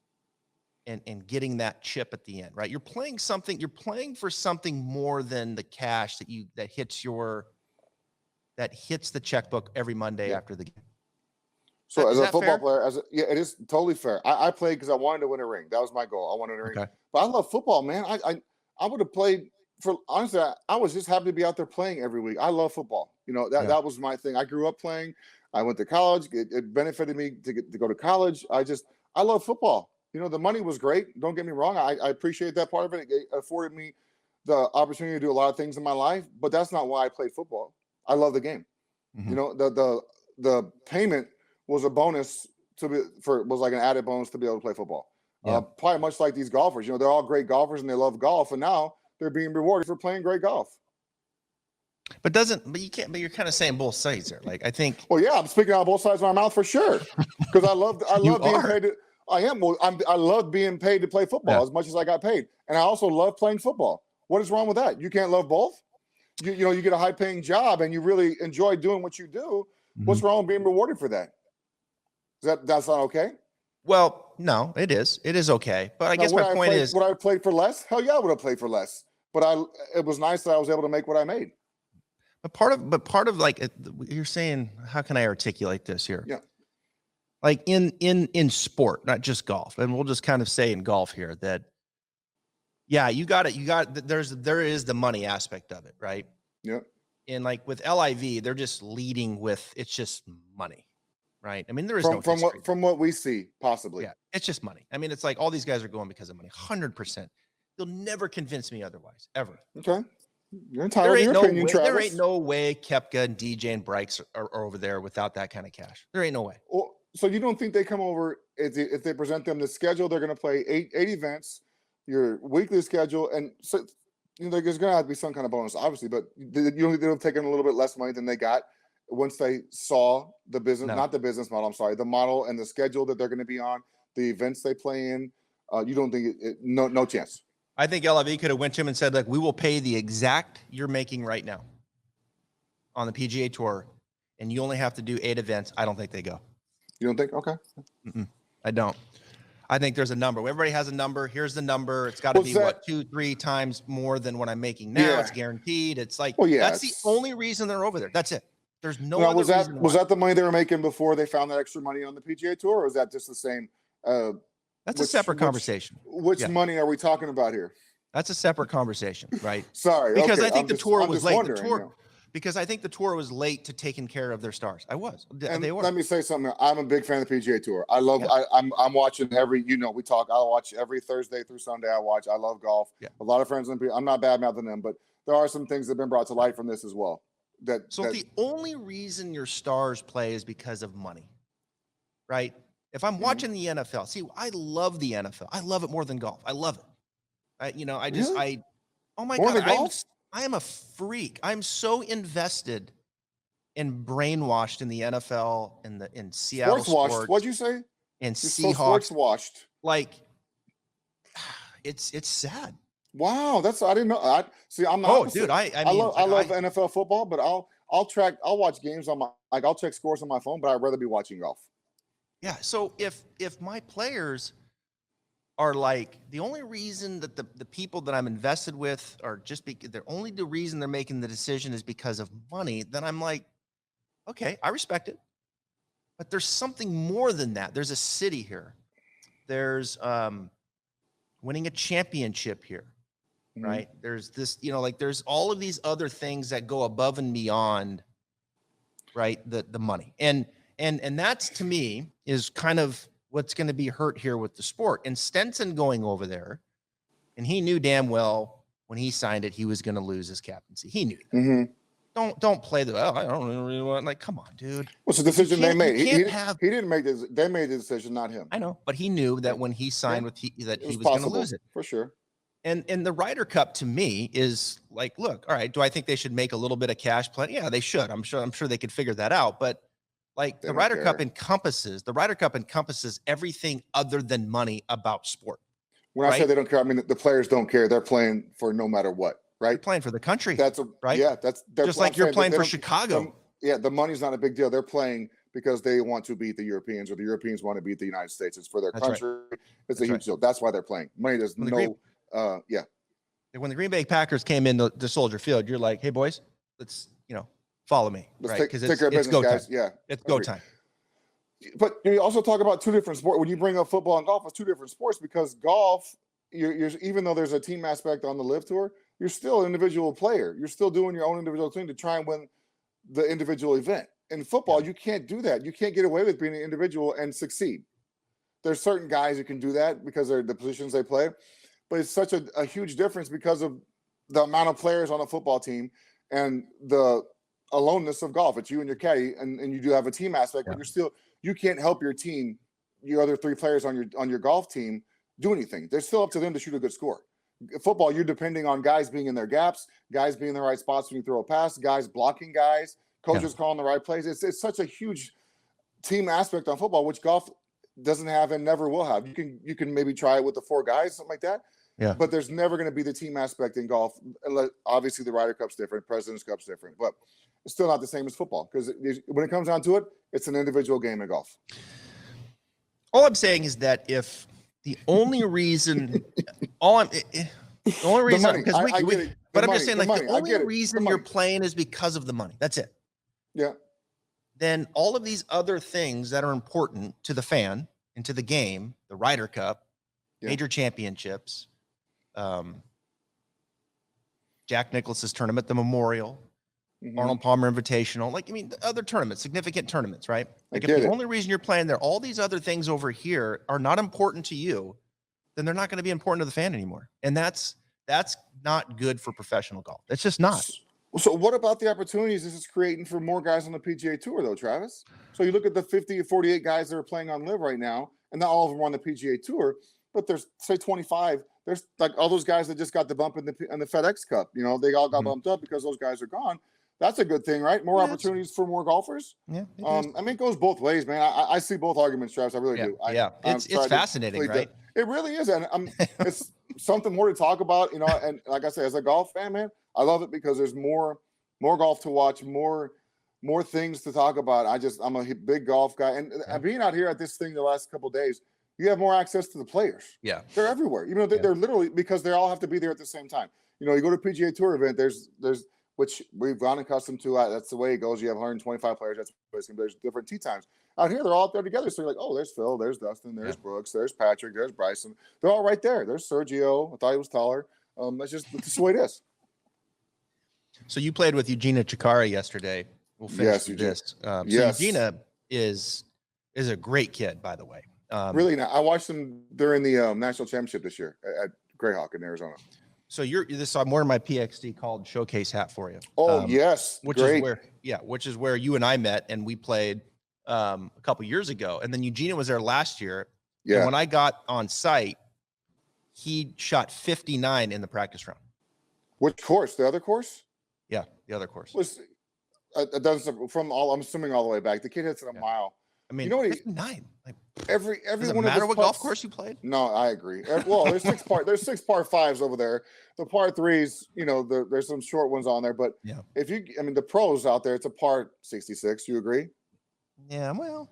and getting that chip at the end, right? You're playing for something more than the cash that hits the checkbook every Monday after the game. So as a football player, it is totally fair. I played because I wanted to win a ring. That was my goal. I wanted a ring. Okay. But I love football, man. I would have played honestly, I was just happy to be out there playing every week. I love football. That was my thing. I grew up playing. I went to college. It benefited me to go to college. I love football. The money was great. Don't get me wrong. I appreciate that part of it. It afforded me the opportunity to do a lot of things in my life, but that's not why I played football. I love the game. Mm-hmm. The payment was a bonus was like an added bonus to be able to play football. Yeah. Probably much like these golfers. They're all great golfers and they love golf, and now they're being rewarded for playing great golf. But you're kind of saying both sides there. Like, I think. Well, yeah, I'm speaking out of both sides of my mouth for sure. Because I love being paid. I love being paid to play football as much as I got paid. And I also love playing football. What is wrong with that? You can't love both? You get a high paying job and you really enjoy doing what you do. Mm-hmm. What's wrong with being rewarded for that? That's not okay? Well, no, it is. It is okay. But I guess my point is, would I have played for less? Hell yeah, I would have played for less. But it was nice that I was able to make what I made. But part of like, you're saying, how can I articulate this here? Yeah. Like in sport, not just golf. And we'll just kind of say in golf here that, yeah, there is the money aspect of it, right? Yeah. And like with LIV, they're just leading with, it's just money, right? I mean, there is from what we see, possibly. Yeah, it's just money. I mean, it's like all these guys are going because of money, 100%. You'll never convince me otherwise, ever. Okay. You're entitled to your opinion, Travis. There ain't no way Koepka and DJ and Bryce are over there without that kind of cash. There ain't no way. Well, so you don't think they come over if they present them the schedule? They're going to play eight events, your weekly schedule, and so there's going to have to be some kind of bonus, obviously. But they'll take in a little bit less money than they got once they saw the business, not the business model. I'm sorry, the model and the schedule that they're going to be on, the events they play in. You don't think no chance? I think LIV could have went to him and said, "Look, we will pay the exact you're making right now on the PGA Tour, and you only have to do 8 events." I don't think they go. You don't think? Okay. I don't. I think there's a number. Everybody has a number. Here's the number. It's got to be 2-3 times more than what I'm making now. Yeah. It's guaranteed. It's like, that's the only reason they're over there. That's it. There's no other reason. Was that the money they were making before they found that extra money on the PGA Tour, or is that just the same? That's a separate conversation. Which money are we talking about here? That's a separate conversation, right? Sorry. Because I think the tour was late. Because I think the tour was late to taking care of their stars. I was. They were. Let me say something. I'm a big fan of the PGA Tour. I love. Yeah. I'm watching every. We talk. I'll watch every Thursday through Sunday. I love golf. Yeah. A lot of friends. I'm not bad mouthing them, but there are some things that have been brought to light from this as well. The only reason your stars play is because of money, right? If I'm watching the NFL, see, I love the NFL. I love it more than golf. I love it. Oh my God. I am a freak. I'm so invested and brainwashed in the NFL and in Seattle sports. What'd you say? And Seahawks. Sports washed. Like, it's sad. Wow, I didn't know. I'm not. Oh, dude, I love NFL football, but I'll watch games on I'll check scores on my phone, but I'd rather be watching golf. Yeah. So if my players are like, the only reason that the people that I'm invested with are just the reason they're making the decision is because of money, then I'm like, okay, I respect it. But there's something more than that. There's a city here. There's winning a championship here, right? There's this, there's all of these other things that go above and beyond, right? The money. And And that's, to me, is kind of what's going to be hurt here with the sport. And Stenson going over there, and he knew damn well when he signed it, he was going to lose his captaincy. He knew that. Mm-hmm. Don't play the, I don't really want, like, come on, dude. What's the decision they made? He didn't make this. They made the decision, not him. I know, but he knew that when he signed with that he was going to lose it. For sure. And the Ryder Cup, to me, is like, look, all right, do I think they should make a little bit of cash play? Yeah, they should. I'm sure they could figure that out. But like, the Ryder Cup encompasses everything other than money about sport. When I say they don't care, I mean the players don't care. They're playing for no matter what, right? They're playing for the country. Right. Yeah, that's just like you're playing for Chicago. The money's not a big deal. They're playing because they want to beat the Europeans, or the Europeans want to beat the United States. It's for their country. Right. It's a huge deal. That's why they're playing. Money does no. When the Green Bay Packers came into the Soldier Field, you're like, hey boys, let's follow me, right? Because take care of business, guys. Yeah, it's go time. But you also talk about two different sports. When you bring up football and golf, it's two different sports, because golf, you're even though there's a team aspect on the LIV Tour, you're still an individual player. You're still doing your own individual thing to try and win the individual event. In football, you can't do that. You can't get away with being an individual and succeed. There's certain guys who can do that because they're the positions they play, but it's such a huge difference because of the amount of players on a football team and the aloneness of golf. It's you and your caddy, and you do have a team aspect, but you can't help your team, your other three players on your golf team, do anything. They're still up to them to shoot a good score. Football, you're depending on guys being in their gaps, guys being in the right spots when you throw a pass, guys blocking guys, coaches calling the right plays. It's such a huge team aspect on football, which golf doesn't have and never will have. You can maybe try it with the four guys, something like that. Yeah. But there's never going to be the team aspect in golf. Obviously, the Ryder Cup's different, President's Cup's different, but it's still not the same as football, because when it comes down to it, it's an individual game of golf. All I'm saying is that if the only reason, the only reason, because I'm just saying, like, the only reason you're playing is because of the money. That's it. Yeah. Then all of these other things that are important to the fan and to the game, the Ryder Cup, major championships, Jack Nicklaus's tournament, the Memorial, Arnold Palmer Invitational, the other tournaments, significant tournaments, right? Like, if the only reason you're playing there, all these other things over here are not important to you, then they're not going to be important to the fan anymore. And that's not good for professional golf. That's just not. So what about the opportunities this is creating for more guys on the PGA Tour, though, Travis? So you look at the 50 or 48 guys that are playing on LIV right now, and not all of them are on the PGA Tour, but there's, say, 25. There's like all those guys that just got the bump in the FedEx Cup. They all got bumped up because those guys are gone. That's a good thing, right? More opportunities for more golfers. Yeah. It goes both ways, man. I see both arguments, Travis. I really do. It's fascinating, right? It really is, and it's something more to talk about, And like I say, as a golf fan, man, I love it because there's more golf to watch, more things to talk about. I'm a big golf guy, and being out here at this thing the last couple of days, you have more access to the players. Yeah, they're everywhere. Even though they're literally, because they all have to be there at the same time. You go to PGA Tour event. There's which we've gone accustomed to. That's the way it goes. You have 125 players. There's different tee times. Out here, they're all there together. So you're like, oh, there's Phil, there's Dustin, there's Brooks, there's Patrick, there's Bryson. They're all right there. There's Sergio. I thought he was taller. That's the way it is. So you played with Eugenia Chikara yesterday. We'll finish with this. Eugenia is a great kid, by the way. Really, I watched him during the national championship this year at Greyhawk in Arizona. So I'm wearing my PXD called Showcase hat for you. Oh, yes. Which is where you and I met, and we played a couple years ago. And then Eugenia was there last year. Yeah. And when I got on site, he shot 59 in the practice round. Which course? The other course? Yeah, the other course. I'm assuming all the way back. The kid hits it a mile. I mean, 59. Like, every does it one matter of what putts, golf course you played? No, I agree. Well, there's six par fives over there. The par threes, there's some short ones on there. But the pros out there, it's a par 66. You agree? Yeah. Well,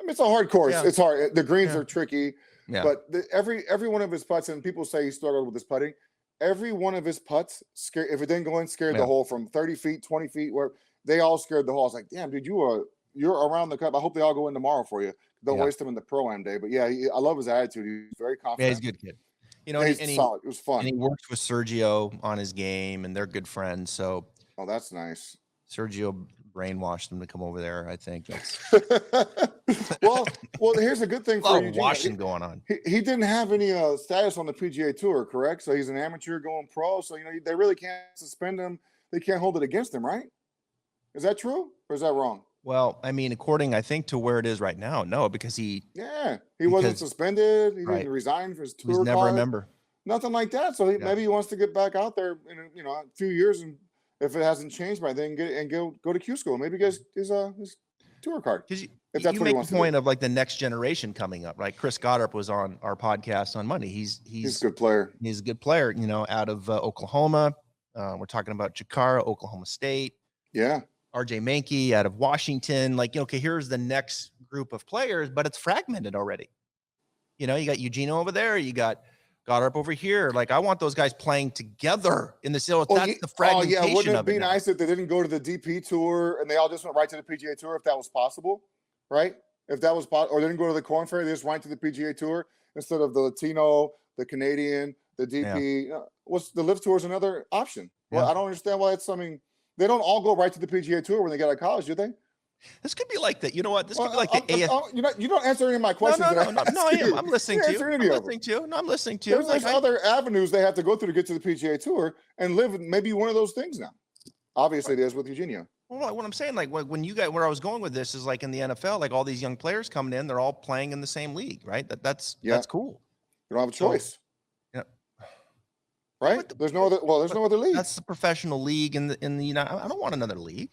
it's a hard course. Yeah. It's hard. The greens are tricky. Yeah. But every one of his putts, and people say he struggled with his putting. Every one of his putts if it didn't go in, scared the hole from 30 feet, 20 feet, where they all scared the hole. I was like, damn, dude, you're around the cup. I hope they all go in tomorrow for you. Don't waste them in the Pro Am day. But I love his attitude. He's very confident. Yeah, he's a good kid. He's solid. It was fun. And he works with Sergio on his game, and they're good friends. So, that's nice. Sergio brainwashed them to come over there. I think that's well, here's a good thing a lot for of you. washing going on. He didn't have any status on the PGA Tour, correct? So he's an amateur going pro. So, they really can't suspend him. They can't hold it against him, right? Is that true or is that wrong? Well, I mean, according, I think, to where it is right now, no, because he wasn't suspended. He right. didn't resign for his He was tour never card. a member. Nothing like that. So maybe he wants to get back out there in a few years, and if it hasn't changed by then, go to Q school. Maybe get his tour card. Because if that's you what he make wants the point to do. of like the next generation coming up, right? Chris Goddard was on our podcast on Monday. He's a good player. He's a good player, out of Oklahoma. We're talking about Jakara, Oklahoma State. Yeah. RJ Mankey out of Washington. Like, okay, here's the next group of players, but it's fragmented already. You got Eugenio over there. You got Goddard over here. Like, I want those guys playing together in the field. That's the fragmentation. Oh, yeah. Wouldn't it be now. nice if they didn't go to the DP Tour and they all just went right to the PGA Tour if that was possible, right? If that was possible, or they didn't go to the Corn Ferry, they just went to the PGA Tour instead of the Latino, the Canadian, the DP. Yeah. What's the LIV Tour is another option. Well, Yeah. I don't understand why it's something. They don't all go right to the PGA Tour when they get out of college, do they? This could be like that. You know what? This could be like the AF. You don't answer any of my questions. No, I am. I'm listening to you. I'm listening to you. There's other avenues they have to go through to get to the PGA Tour, and LIV maybe one of those things now. Obviously, it is with Eugenio. Well, what I'm saying, like when you got where I was going with this is like in the NFL, like all these young players coming in, they're all playing in the same league, right? That's cool. You don't have a choice. Yeah. Right? There's no other league. That's the professional league in the I don't want another league.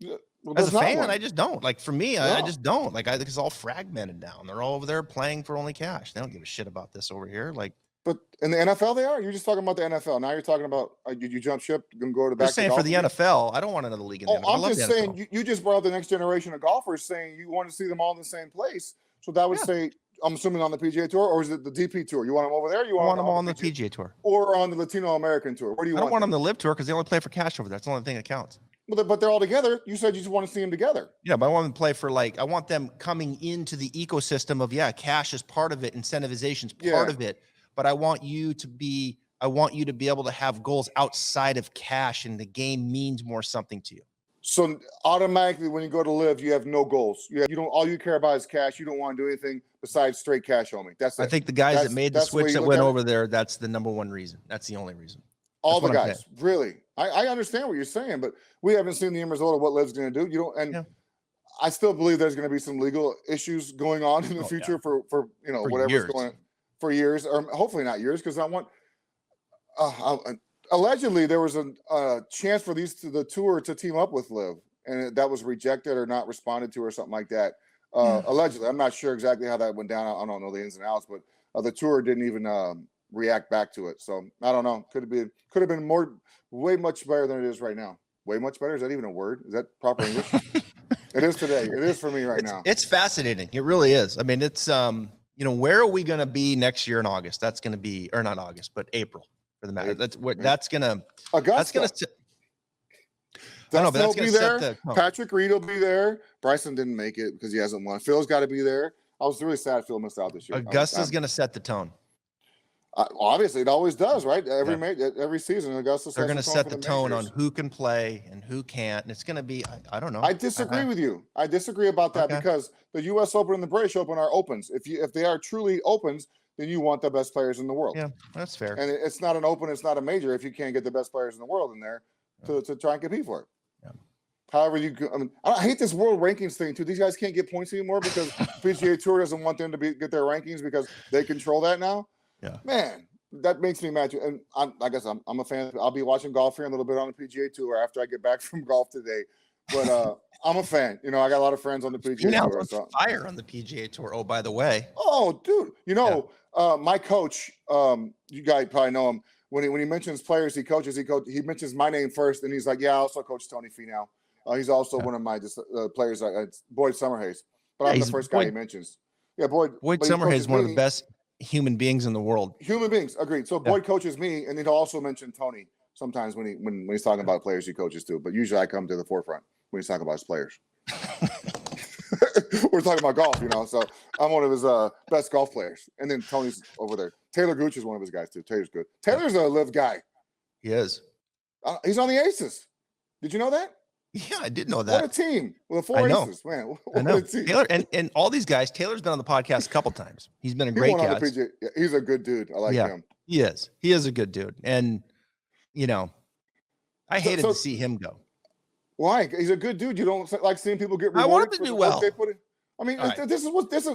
Yeah, as a fan, I just don't. Like for me, I just don't. Like I think it's all fragmented now. They're all over there playing for only cash. They don't give a shit about this over here. Like, but in the NFL, they are. You're just talking about the NFL. Now you're talking about you jump ship, gonna go to back. Just saying for the NFL, I don't want another league in the NFL. I'm just saying you just brought up the next generation of golfers, saying you want to see them all in the same place. So that would say, I'm assuming on the PGA Tour, or is it the DP Tour? You want them over there? You want them on the PGA Tour, or on the Latino American Tour? Where do you want? I don't want them to LIV Tour because they only play for cash over there. That's the only thing that counts. But they're all together. You said you just want to see them together. Yeah, but I want them to play for I want them coming into the ecosystem of cash is part of it, incentivization's part of it. But I want you to be able to have goals outside of cash, and the game means more something to you. So automatically, when you go to LIV, you have no goals. You don't. All you care about is cash. You don't want to do anything besides straight cash only. That's it. I think the guys that made the switch that went over there, that's the number one reason. That's the only reason. All the guys, really. I understand what you're saying, but we haven't seen the end result of what LIV's going to do. You don't, and I still believe there's going to be some legal issues going on in the future for whatever's going on for years, or hopefully not years, because I want. Allegedly, there was a chance for the tour to team up with LIV, and that was rejected or not responded to or something like that. Allegedly, I'm not sure exactly how that went down. I don't know the ins and outs, but the tour didn't even react back to it. So I don't know. Could have been way much better than it is right now. Way much better. Is that even a word? Is that proper English? It is today. It is for me now. It's fascinating. It really is. I mean, it's where are we going to be next year in August? That's going to be, or not August, but April for the matter. That's what that's going to. Augusta. That's going to. That's going to set the tone. Patrick Reed will be there. Bryson didn't make it because he hasn't won. Phil's got to be there. I was really sad Phil missed out this year. Augusta's going to set the tone. Obviously, it always does, right? Every season, Augusta. They're going to set the tone on who can play and who can't, and it's going to be. I don't know. I disagree with you. I disagree about that because the U.S. Open and the British Open are opens. If they are truly opens, then you want the best players in the world. Yeah, that's fair. And it's not an open. It's not a major if you can't get the best players in the world in there to try and compete for it. Yeah. However, I hate this world rankings thing too. These guys can't get points anymore because PGA Tour doesn't want them to get their rankings because they control that now. Yeah, man, that makes me mad. And I guess I'm a fan. I'll be watching golf here a little bit on the PGA Tour after I get back from golf today. But I'm a fan. I got a lot of friends on the PGA Tour. So. Fire on the PGA Tour. Oh, by the way. Oh, dude. My coach. You guys probably know him. When he mentions players he coaches, he mentions my name first, and he's like, "Yeah, I also coach Tony Finau. He's also one of my players. It's Boyd Summerhays, but I'm the first guy he mentions. Yeah, Boyd Summerhays is one of the best human beings in the world. Human beings, agreed. So Boyd coaches me, and he'll also mention Tony sometimes when he's talking about players he coaches too. But usually I come to the forefront when he's talking about his players. We're talking about golf, so I'm one of his best golf players. And then Tony's over there. Taylor Gooch is one of his guys too. Taylor's good. Taylor's a LIV guy. He is. He's on the Aces. Did you know that? Yeah, I did know What that. a team with the I four know. aces, man. I know. What a team. Taylor and all these guys. Taylor's been on the podcast a couple times. He's been a He great won on the guest. PGA. Yeah, he's a good dude. I like Yeah. him. He is. He is a good dude. And, you know, I hated to see him go. Why? He's a good dude. You don't like seeing people get I rewarded want him to for do the work well. they put in? I mean, All right. this is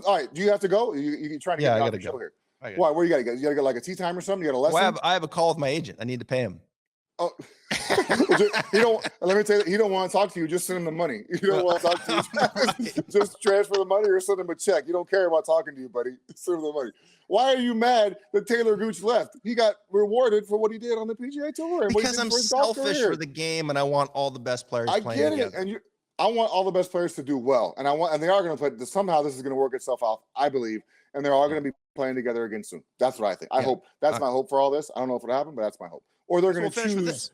all right. Do you have to go? You trying to Yeah, get I me off gotta the show go. here? I got- Why? Where you gotta go? You gotta go like a tea time or something? You got a lesson? Well, I have a call with my agent. I need to pay him. Oh, he don't. Let me tell you, he don't want to talk to you. Just send him the money. You don't want to talk to you. Just transfer the money or send him a check. You don't care about talking to you, buddy. Send him the money. Why are you mad that Taylor Gooch left? He got rewarded for what he did on the PGA Tour. And Because I'm selfish for the game, and I want all the best players I playing get it, together. and I want all the best players to do well, and they are going to play. Somehow, this is going to work itself out, I believe, and they're all going to be playing together again soon. That's what I think. I hope that's my hope for all this. I don't know if it'll happen, but that's my hope. Or they're going to finish with choose. this.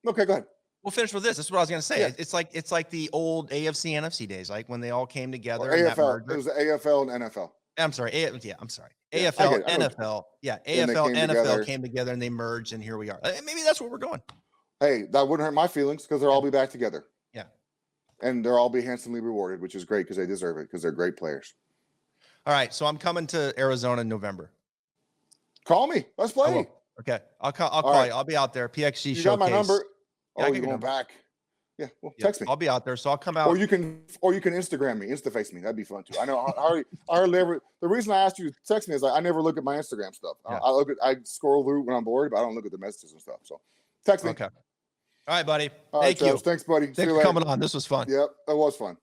Okay, go ahead. We'll finish with this. This is what I was going to say. Yeah. It's like the old AFC NFC days, like when they all came together. Or in that AFL. merger. It was the AFL and NFL. I'm sorry. I'm sorry. Yeah, AFL, I know. NFL. Yeah, Then they AFL, came NFL together. came together and they merged, and here we are. Maybe that's where we're going. Hey, that wouldn't hurt my feelings because they'll all be back together. Yeah. And they'll all be handsomely rewarded, which is great because they deserve it because they're great players. All right, so I'm coming to Arizona in November. Call me. Let's I play. will. Okay, I'll call right. you. I'll be out there. PXG You showcase. got my number. Yeah, I Oh, got you're your going number. back. Yeah, well, Yeah, text me. I'll be out there, so I'll come out. Or you can Instagram me, Instaface me. That'd be fun too. I know. I hardly ever. The reason I asked you to text me is I never look at my Instagram stuff. Yeah. I scroll through when I'm bored, but I don't look at the messages and stuff. So, text me. Okay. All right, buddy. All right, Thank you. Travis, thanks, buddy. See Thanks you for later. coming on. This was fun. Yep, that was fun.